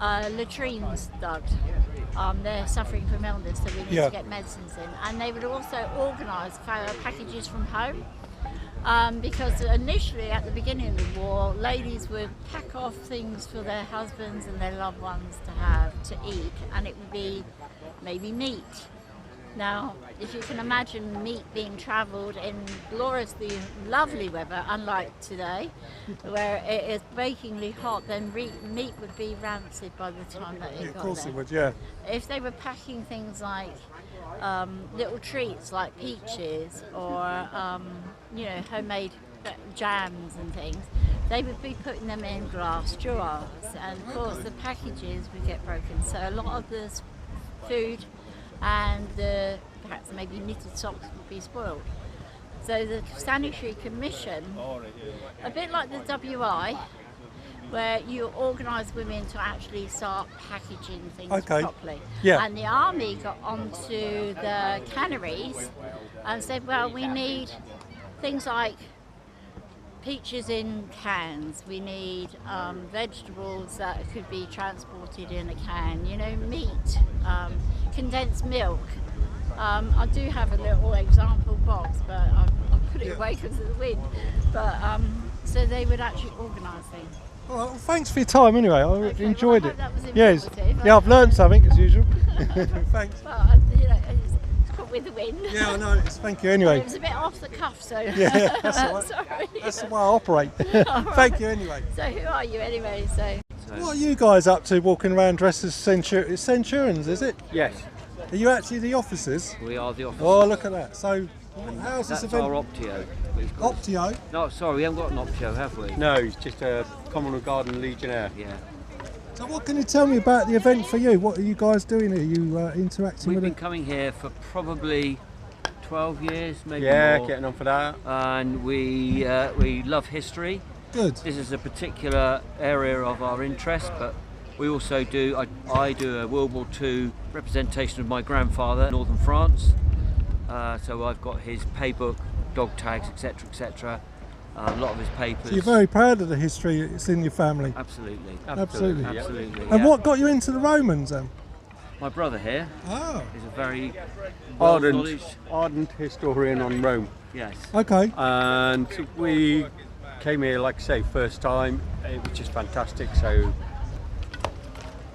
latrines dug. They're suffering from illness, so we need to get medicines in. And they would also organise packages from home. Because initially, at the beginning of the war, ladies would pack off things for their husbands and their loved ones to have to eat, and it would be maybe meat. Now, if you can imagine meat being travelled in gloriously lovely weather, unlike today, where it is bakingly hot, then meat would be rancid by the time that it got there. Of course it would, yeah. If they were packing things like little treats like peaches or you know, homemade jams and things, they would be putting them in glass jars, and of course the packages would get broken, so a lot of the food and the perhaps maybe knitted socks would be spoiled. So the Sanitary Commission, a bit like the WI, where you organise women to actually start packaging things properly. Yeah. And the army got onto the canneries and said, well, we need things like peaches in cans, we need vegetables that could be transported in a can, you know, meat, condensed milk, I do have a little example box, but I put it away because of the wind. But so they would actually organise things. All right, well, thanks for your time anyway. I enjoyed I it. hope that was Yes. informative. Yeah, I've learned something as usual. Thanks. Well, you know, it's caught with the wind. Yeah, I know. Thank you anyway. It was a bit off the cuff, so. Yeah, that's all right. Sorry. That's the way I operate. Thank you anyway. So who are you anyway? So. What are you guys up to walking around dressed as Centurions, is it? Yes. Are you actually the officers? We are the officers. Oh, look at that. So, how's this That's event? our Optio. Optio? No, sorry, we haven't got an Optio, have we? No, it's just a Commonwealth Garden Legionnaire. Yeah. So what can you tell me about the event for you? What are you guys doing here? Are you interacting We've with been it? coming here for probably 12 years, maybe Yeah, more. getting on for that. And we love history. Good. This is a particular area of our interest, but we also do, I do a World War II representation of my grandfather in Northern France. So I've got his paybook, dog tags, etc., etc. A lot of his papers. So you're very proud of the history that's in your family? Absolutely. Absolutely. Absolutely. And yeah. what got you into the Romans then? My brother here is a very ardent historian on Rome. Yes. Okay. And we came here, like I say, first time. It was just fantastic. So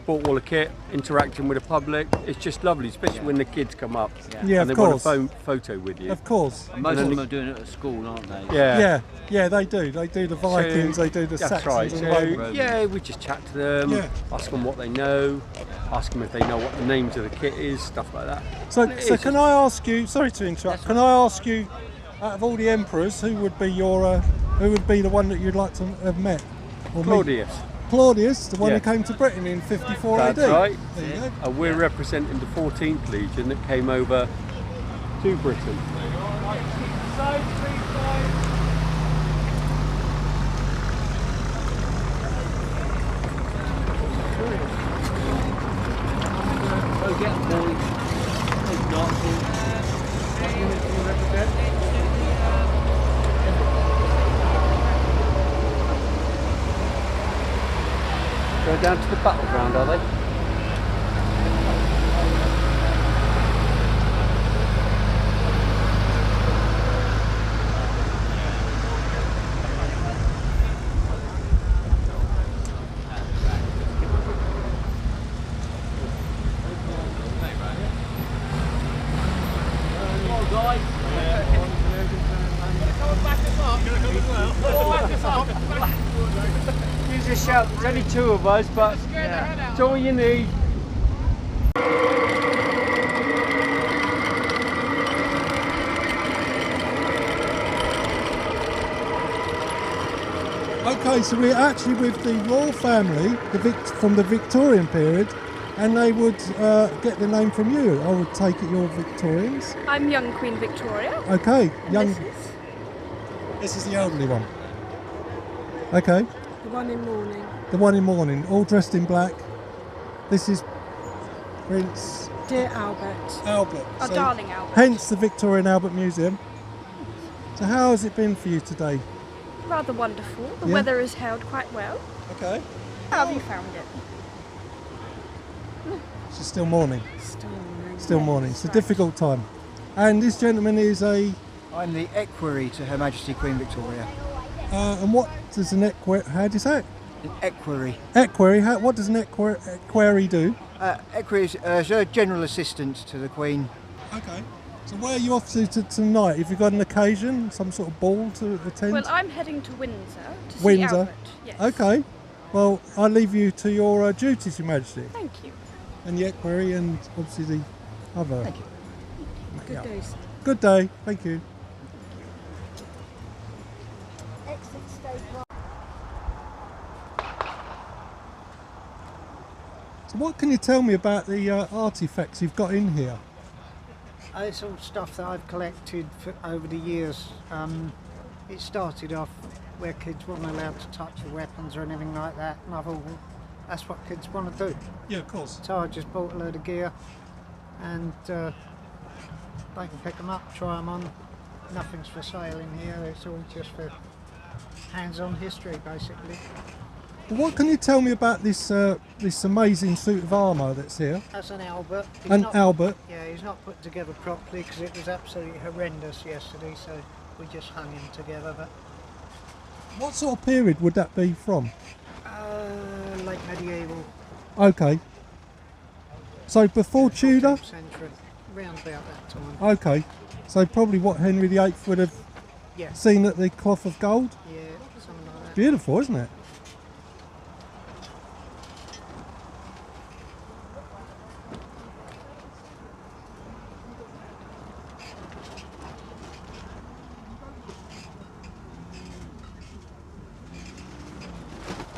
bought all the kit, interacting with the public. It's just lovely, especially when the kids come up Yeah, and they of want course. a photo with you. Of course. And most of them are doing it at school, aren't they? Yeah. Yeah, they do. They do the Vikings, they do the That's Saxons right. and So, Romans. yeah, we just chat to them, Yeah. ask them what they know, ask them if they know what the names of the kit is, stuff like that. So can I ask you, sorry to interrupt, can I ask you, out of all the emperors, who would be the one that you'd like to have met? Or meet? Claudius. Claudius, the one Yeah. who came to Britain in 54 That's AD. right. There you go. And we're representing the 14th Legion that came over to Britain. Go get them, boys. Those Nazis. Go down to the battleground, are they? You just shout, there's only two of us, but it's all you need. Okay, so we're actually with the royal family from the Victorian period, and they would get the name from you. I would take it you're Victorians. I'm young Queen Victoria. Okay, young. This This is the elderly one. Okay. the one in mourning. The one in mourning, all dressed in black. This is Prince Dear Albert. Albert. Our So darling Albert. Hence the Victorian Albert Museum. So how has it been for you today? Rather wonderful. The Yeah. weather has held quite well. Okay. How have you found it? It's still morning. Still morning. Still morning. It's a difficult time. And this gentleman is a... I'm the equerry to Her Majesty Queen Victoria. and what does an equerry... How do you say it? An equerry. Equerry. What does an equerry do? Equerry is a general assistant to the Queen. Okay. So where are you off to tonight? Have you got an occasion, some sort of ball to attend? Well, I'm heading to Windsor to see Windsor. Albert. Yes. Okay. Well, I'll leave you to your duties, Your Majesty. Thank you. And the equerry and obviously the other. Thank you. Good day, sir. Good day. Thank you. So what can you tell me about the artefacts you've got in here? It's all stuff that I've collected over the years. It started off where kids weren't allowed to touch the weapons or anything like that, and I thought, well, that's what kids want to do. Yeah, of course. So I just bought a load of gear, and they can pick them up, try them on. Nothing's for sale in here, it's all just for hands-on history, basically. What can you tell me about this this amazing suit of armour that's here? That's an Albert. Albert? Yeah, he's not put together properly because it was absolutely horrendous yesterday, so we just hung him together. But what sort of period would that be from? Late medieval. Okay. So before Tudor? Century, round about that time. Okay. So probably what Henry VIII would have seen at the Cloth of Gold? Yeah, something like that. Beautiful, isn't it?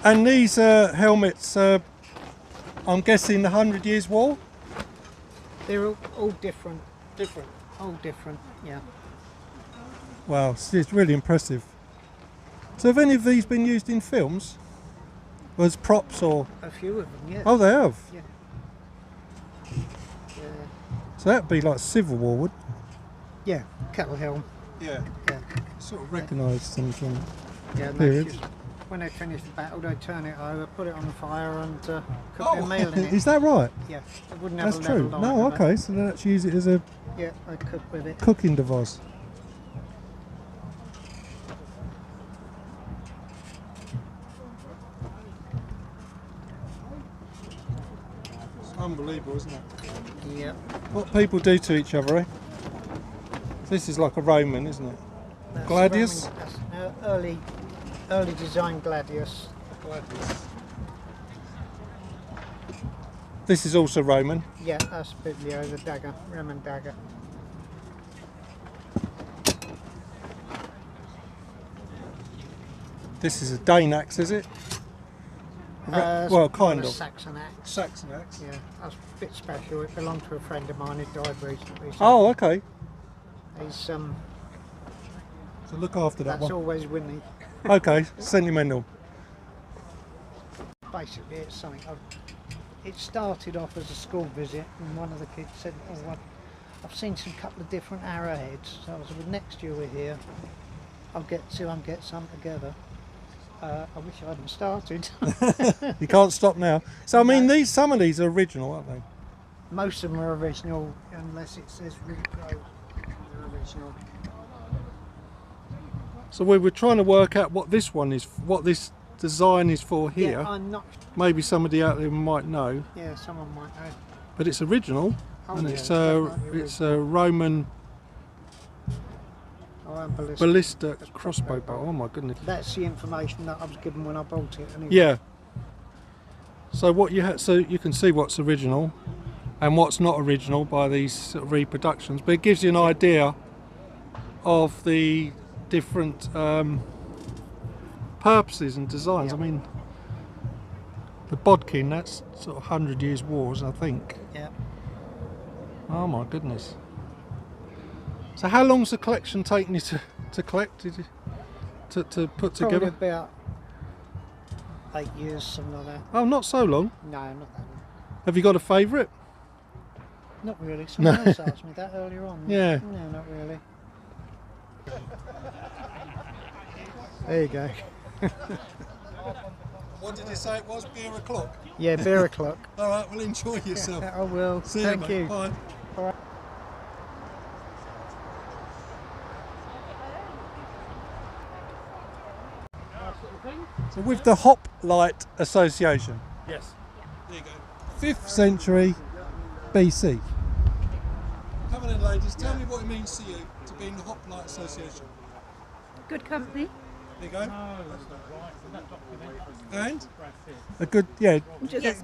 And these helmets, I'm guessing the 100 Years' War? They're all different. Different? All different, yeah. Wow, it's really impressive. So have any of these been used in films? As props or? A few of them, yeah. Oh, they have? Yeah. So that'd be like Civil War, wouldn't it? Yeah, kettle helm. Yeah. Yeah. Sort of recognise them from Yeah, and periods. just, when they finish the battle, they turn it over, put it on the fire, and cook their meal in it. Is that right? Yeah, they wouldn't have That's a level true. light No, with it. okay, so they actually use it as a Yeah, they cook with it. cooking device. It's unbelievable, isn't it? Yeah. What people do to each other, eh? This is like a Roman, isn't it? That's Gladius? Roman- that's early design Gladius. This is also Roman. Yeah, that's Biblio, the dagger, Roman dagger. This is a Dane axe, is it? It's Well, more kind a of. Saxon axe. Saxon axe. Yeah, that's a bit special. It belonged to a friend of mine who died recently. So Oh, okay. he's So look after that that's one. always with me. Okay, sentimental. Basically, it's something. It started off as a school visit, and one of the kids said, "Oh, I've seen some couple of different arrowheads." So I was, well, next year we're here. I'll get some together. I wish I hadn't started. You can't stop now. So I mean, some of these are original, aren't they? Most of them are original, unless it says repro. They're original. So we were trying to work out what this one is, what this design is for here. Yeah, I'm not. Maybe somebody out there might know. Yeah, someone might know. But it's original, Oh, and yeah, it's definitely it's a Roman and ballista crossbow bow. Oh my goodness. That's the information that I was given when I bought it. Anyway. Yeah. So what you so you can see what's original and what's not original by these sort of reproductions, but it gives you an idea of the different purposes and designs. I mean, the bodkin, that's sort of 100 Years' Wars, I think. Yeah. Oh my goodness. So how long's the collection taken you to collect? Did you, to put Probably together? about 8 years, something like that. Oh, not so long. No, not that long. Have you got a favourite? Not really. Someone No. else asked me that earlier on. Yeah. No, not really. There you go. What did you say it was? Beer o'clock? Yeah, beer o'clock. All right, well, enjoy yourself. I will. See Thank you, you. mate. Bye. All right. So with the Hoplite Association. Yes. There you go. 5th century BC. Come on in, ladies. Tell me what it means to you to be in the Hoplite Association. Good company. There you go. No, that's not right. That document. And a good, good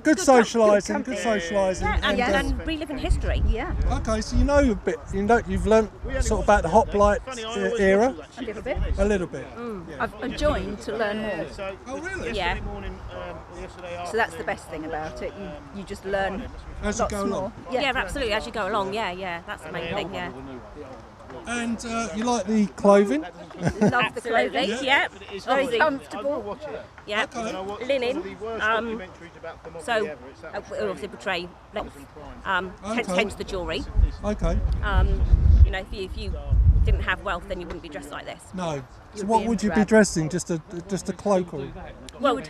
good socialising, company. good socialising. And reliving history. Yeah. Okay, so you know a bit. You've learnt sort of about the Hoplite era. A little bit. A little bit. I've joined to learn more. Oh really? Yeah. So that's the best thing about it. You just learn As you lots go more. along. Yeah, absolutely. As you go along. Yeah. That's the main thing. Yeah. And you like the clothing? Love the clothing. Yeah. Very comfortable. Yeah. Linen. So we obviously portray length. Hence the jewellery. Okay. You know, if you didn't have wealth, then you wouldn't be dressed like this. No. So You'd what be would you be drab. dressed in? Just a cloak or? Well, you'd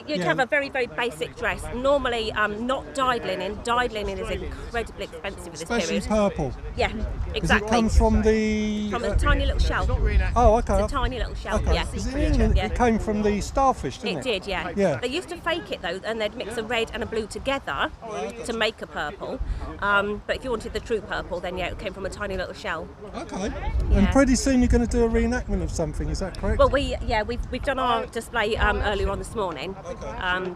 yeah. have a very, very basic dress. Normally, not dyed linen. Dyed linen is incredibly expensive at this Especially period. purple. Yeah, exactly. Does it come from the? From a tiny little shell. Oh, okay. It's a tiny little shell. Okay. Yeah. 'Cause it came from the starfish, didn't it? It did, yeah. Yeah. They used to fake it though, and they'd mix a red and a blue together to make a purple. But if you wanted the true purple, then yeah, it came from a tiny little shell. Okay. Yeah. And pretty soon you're going to do a reenactment of something. Is that correct? Well, we've done our display earlier on this morning,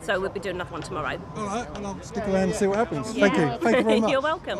so we'll be doing another one tomorrow. All right, and I'll stick around and see what happens. Yeah. Thank you. Thank you very much. You're welcome.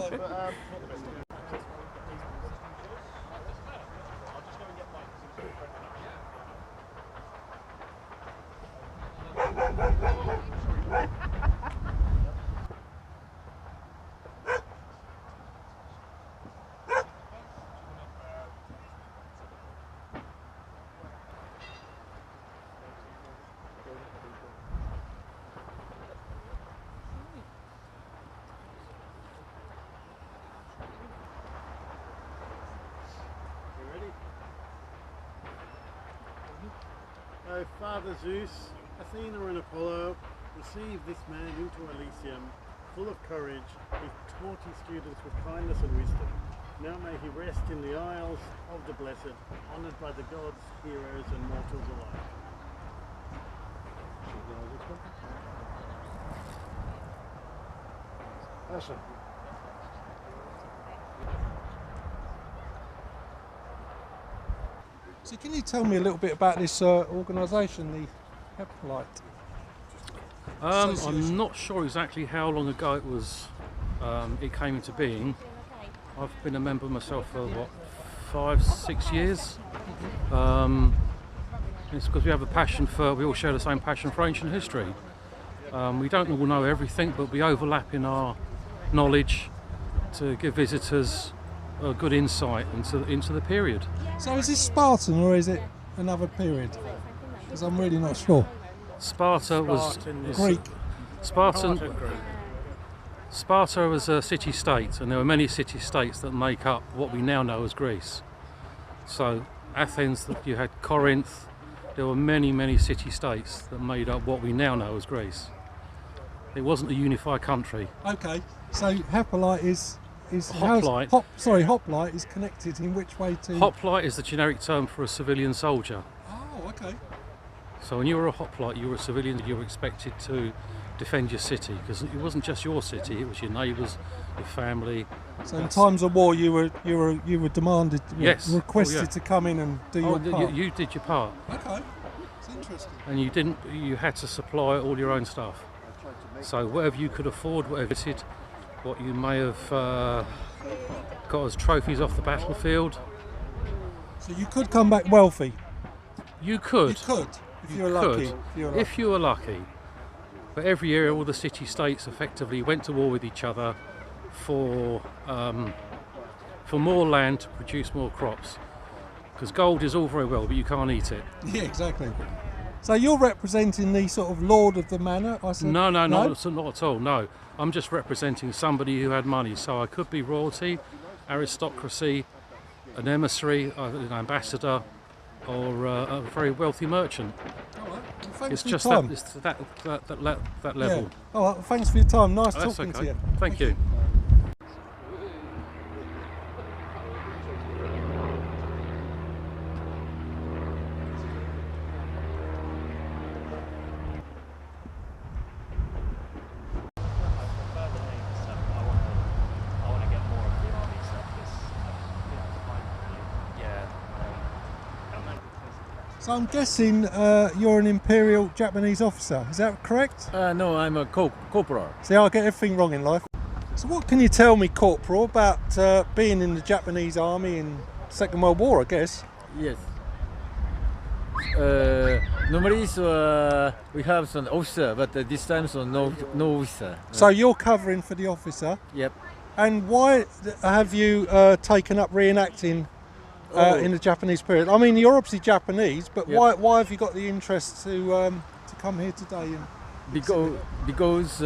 O Father Zeus, Athena and Apollo, receive this man into Elysium, full of courage, who taught his students with kindness and wisdom. Now may he rest in the Isles of the Blessed, honoured by the gods, heroes and mortals alike. Awesome. So can you tell me a little bit about this organisation, the Hoplite? I'm not sure exactly how long ago it was. It came into being. I've been a member myself for what, 5-6 years. It's because we have a passion for. We all share the same passion for ancient history. We don't all know everything, but we overlap in our knowledge to give visitors a good insight into the period. So is this Spartan or is it another period? Because I'm really not sure. Sparta was Greek. Sparta was a city-state, and there were many city-states that make up what we now know as Greece. So Athens, you had Corinth, there were many city-states that made up what we now know as Greece. It wasn't a unified country. Okay, so Hoplite is Hoplite. Hoplite is connected in which way to? Hoplite is the generic term for a civilian soldier. Oh, okay. So when you were a hoplite, you were a civilian. You were expected to defend your city, because it wasn't just your city; it was your neighbours, your family. So in times of war, you were demanded, yes, requested to come in and do your part. You did your part. Okay, it's interesting. And you had to supply all your own stuff. So whatever you could afford, whatever you did, what you may have got as trophies off the battlefield. So you could come back wealthy. You could. You could. If you were lucky. If you were lucky. But every year all the city-states effectively went to war with each other for more land to produce more crops. Because gold is all very well, but you can't eat it. Yeah, exactly. So you're representing the sort of lord of the manor, I said? No, not at all, no. I'm just representing somebody who had money. So I could be royalty, aristocracy, an emissary, an ambassador, or a very wealthy merchant. All right. Well, thanks it's for your just time. that level. Yeah. All right. Well, thanks for your time. Nice That's talking okay. to you. Thank you. So I'm guessing you're an Imperial Japanese officer, is that correct? No, I'm a corporal. See, I get everything wrong in life. So what can you tell me, Corpral, about being in the Japanese army in Second World War, I guess? Yes. Normally we have some officer, but this time no officer. So you're covering for the officer? Yep. And why have you taken up reenacting in the Japanese period? I mean, you're obviously Japanese, but Yep. why have you got the interest to come here today? Because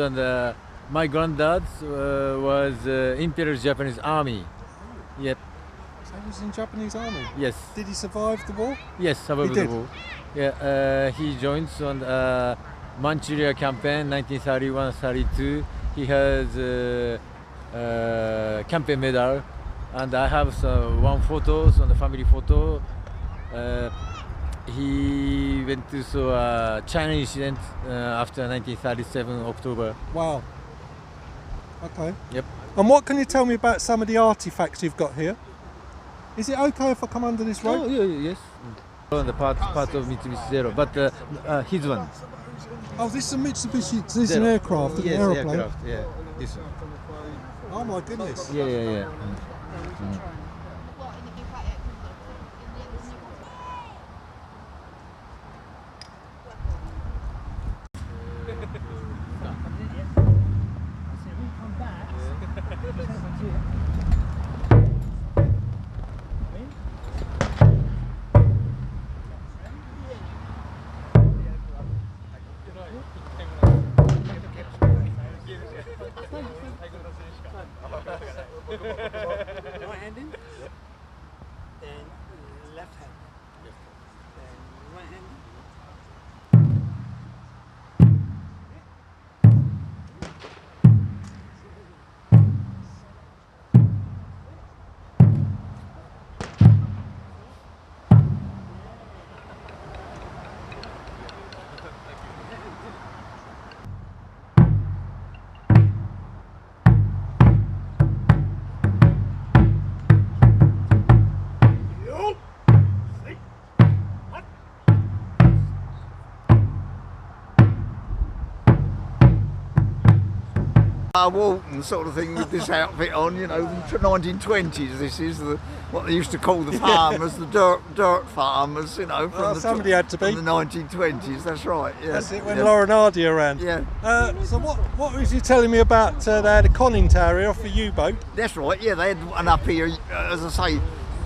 my granddad was Imperial Japanese Army. Yep. So was in Japanese army. Yes. Did he survive the war? Yes, survived He the did. war. Yeah, he joins on Manchuria campaign 1931-32. He has campaign medal, and I have one photo, the family photo. He went to China incident after 1937 October. Wow. Okay. Yep. And what can you tell me about some of the artifacts you've got here? Is it okay if I come under this rope? Oh, yes. On the part of Mitsubishi Zero, but his one. Oh, this is a Mitsubishi. This is an Zero. aircraft, an Yes, aeroplane. aircraft. Yeah, this one. Oh my goodness. Yeah. Right hand in, then left hand, then right hand. Walton sort of thing with this outfit on, you know, 1920s. This is what they used to call the farmers, the dirt farmers, you know. From somebody had to be. From the 1920s. That's right. Yeah. That's it. When Lauren Hardy around. Yeah. So what was you telling me about? They had a conning tower off a U-boat. That's right. Yeah, they had one up here. As I say,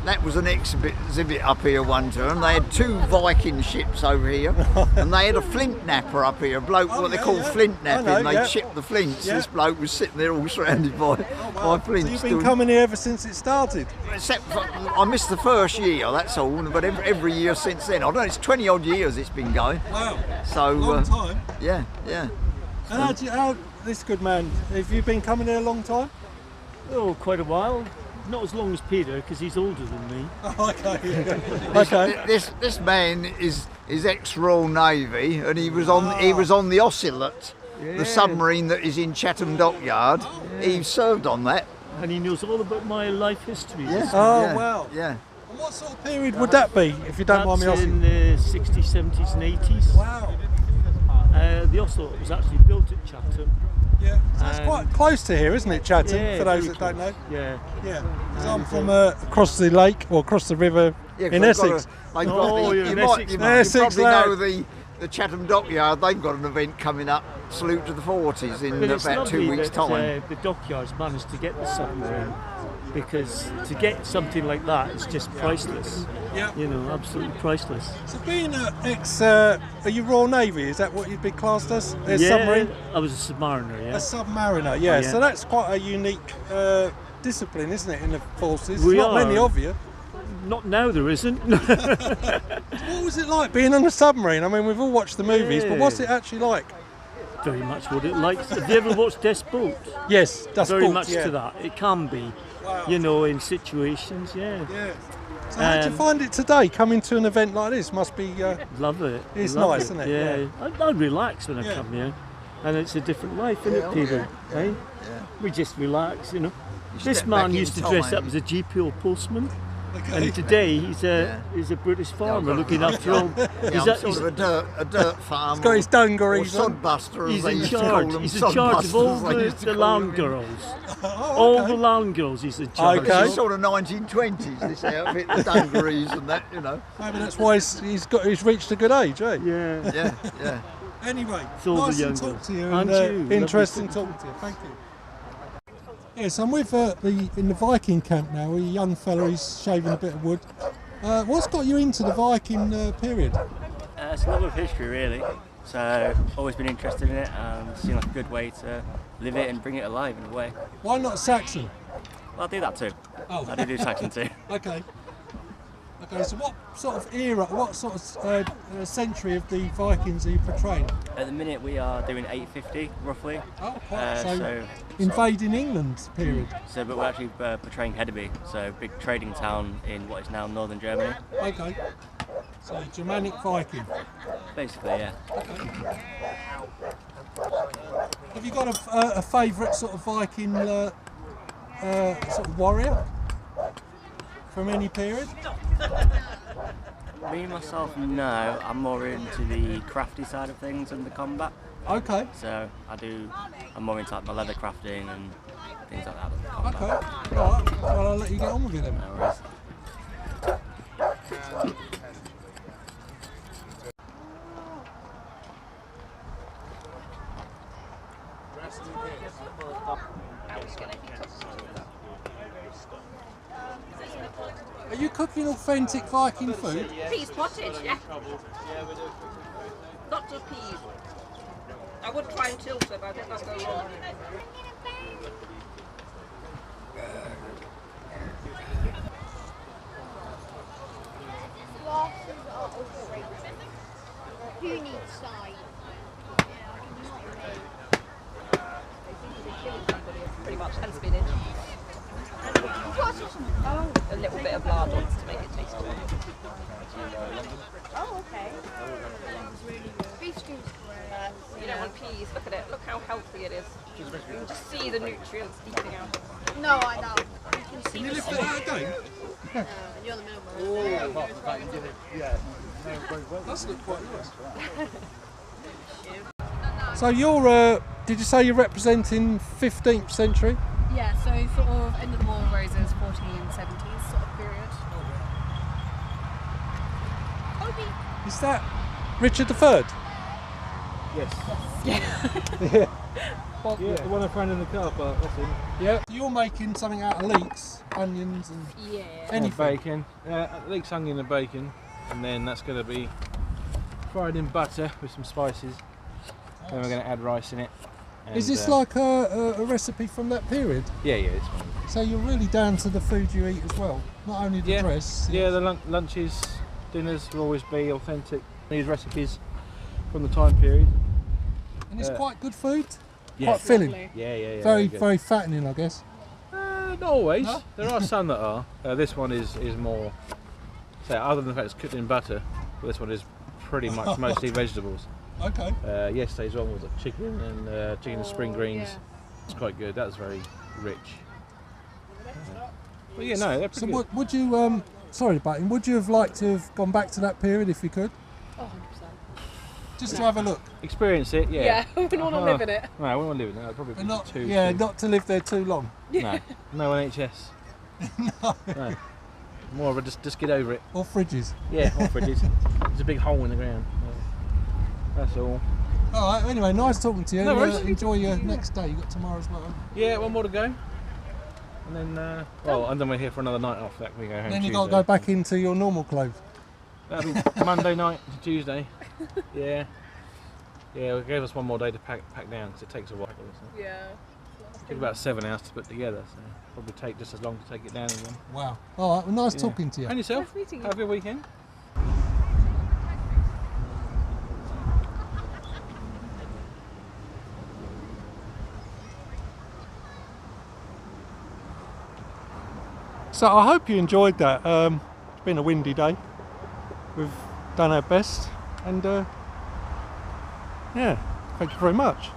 that was an exhibit up here one term. They had 2 Viking ships over here, and they had a flint napper up here. A bloke, what they call flint napping. They chip the flints. This bloke was sitting there all surrounded by flints. So you've been coming here ever since it started? Except for, I missed the first year, that's all. But every year since then, I don't know. It's 20 odd years it's been going. Wow. So long time. Yeah. And how this good man? Have you been coming here a long time? Oh, quite a while. Not as long as Peter, because he's older than me. Oh, okay. Okay. This man is ex-Royal Navy, and he was on the OCELOT, the submarine that is in Chatham Dockyard. He served on that, and he knows all about my life history. Yeah. Oh, wow. Yeah. And what sort of period would that be, if you don't mind me That's asking? in the 60s, 70s, and 80s. Wow. The OCELOT was actually built at Chatham. Yeah, so it's quite close to here, isn't it, Chatham, Yeah, for those very that don't know? Yeah. Yeah, because I'm from across the lake, or across the river in Essex. You probably know the Chatham Dockyard, they've got an event coming up, Salute to the 40s, in But it's about 2 lovely weeks' that, time. the dockyards managed to get the submarine, because to get something like that is just priceless. Yeah. You know, absolutely priceless. So being are you Royal Navy, is that what you'd be classed as? A submarine? I was a submariner, yeah. A submariner, yeah. So that's quite a unique discipline, isn't it, in the forces? We Not are. many of you. Not now, there isn't. What was it like being on a submarine? I mean, we've all watched the movies, but what's it actually like? Very much what it likes. Have you ever watched Das Boot? Yes, Das Very Boot, much yeah. to that. It can be, you know, in situations, yeah. So how do you find it today, coming to an event like this? Must be... Love it. It's Love nice, isn't it? Yeah. I relax when I come here. And it's a different life, isn't it, Peter? Eh? We just relax, you know. This step man back used to in dress time. up as a GPO postman. Okay. And today he's a British farmer looking after all. He's sort of a dirt farmer. He's got his dungarees or on. sodbuster, He's as they in used to call charge. them. He's in charge of all Sodbusters, they used to the call land them. girls. Oh, All the land girls he's in charge This of. is sort of 1920s, this outfit, the dungarees and that, you know. Maybe that's why he's reached a good age, eh? Yeah. Yeah. Anyway, It's all the nice to young talk girls. to you, And and you. interesting talking to you. Thank you. Yes, I'm with in the Viking camp now. A young fella, he's shaving a bit of wood. What's got you into the Viking period? It's a love of history, really. So, always been interested in it, and it seemed like a good way to live it and bring it alive in a way. Why not Saxon? Well, I'll do that too. Oh. I do cycling too. Okay. Okay, so what sort of era, what sort of century of the Vikings are you portraying? At the minute we are doing 850 roughly. Oh, quite. So invading England period. So, but we're actually portraying Hedeby, so big trading town in what is now northern Germany. Okay. So Germanic Viking. Basically, yeah. Okay. Have you got a favourite sort of Viking sort of warrior from any period? Me myself, no. I'm more into the crafty side of things and the combat. Okay. So I'm more into like my leather crafting and things like that. Than the combat. Okay. All right. Well, I'll let you get on with it then. No worries. Are you cooking authentic Viking food? Peas Pottage, yeah. Lots of peas. I would try and tilt it, but I think that's go wrong. Who needs side? Pretty much, and spinach. Oh, a little bit of lard on to make it taste good. Oh, okay. Beef stew's great. You don't want peas, look at it, look how healthy it is. You can just see the nutrients leaking out. No, I know. You can see Can you the lift it out again? You're the middleman. That's looked quite nice. So you're, did you say you're representing 15th century? Yeah, so sort of end of the War of Roses, 1470s sort of period. Is that Richard III? Yes. Yeah. Yeah, the one I found in the car park, that's him. Yeah. You're making something out of leeks, onions and anything. Bacon. Leeks, onion and bacon. And then that's going to be fried in butter with some spices. Then we're going to add rice in it. And, is this like a recipe from that period? Yeah, it's one. So you're really down to the food you eat as well, not only the dress. Yeah, the lunches, dinners will always be authentic. These recipes from the time period. And it's quite good food? Yeah. Quite filling? Yeah. Very fattening, I guess. Not always. No? There are some that are. This one is more, say, other than the fact it's cooked in butter, but this one is pretty much mostly vegetables. Okay. Yesterday's one was chicken and spring greens. Yeah. It's quite good. That was very rich. But yeah, no, they're pretty good. So would you, sorry Barton, would you have liked to have gone back to that period if you could? Oh, 100%. Just to have a look? Experience it, yeah. Yeah, we wouldn't want to live in it. No, I wouldn't want to live in it. I'd probably be not, too. Not to live there too long. No, no NHS. No. More of a just get over it. Or fridges. Yeah, or fridges. There's a big hole in the ground. That's all. All right. Anyway, nice talking to you. No worries. Enjoy your next day. You got tomorrow as well. Yeah, one more to go. And then, and then we're here for another night off. That we go home. Then you got to go back into your normal clothes. That'll be Monday night to Tuesday. Yeah. Yeah, it gave us one more day to pack down because it takes a while. So. Yeah. It took about 7 hours to put together, so probably take just as long to take it down again. Wow. All right. Well, nice talking to you. And yourself. Nice meeting you. Have a good weekend. So I hope you enjoyed that. It's been a windy day. We've done our best, and yeah, thank you very much.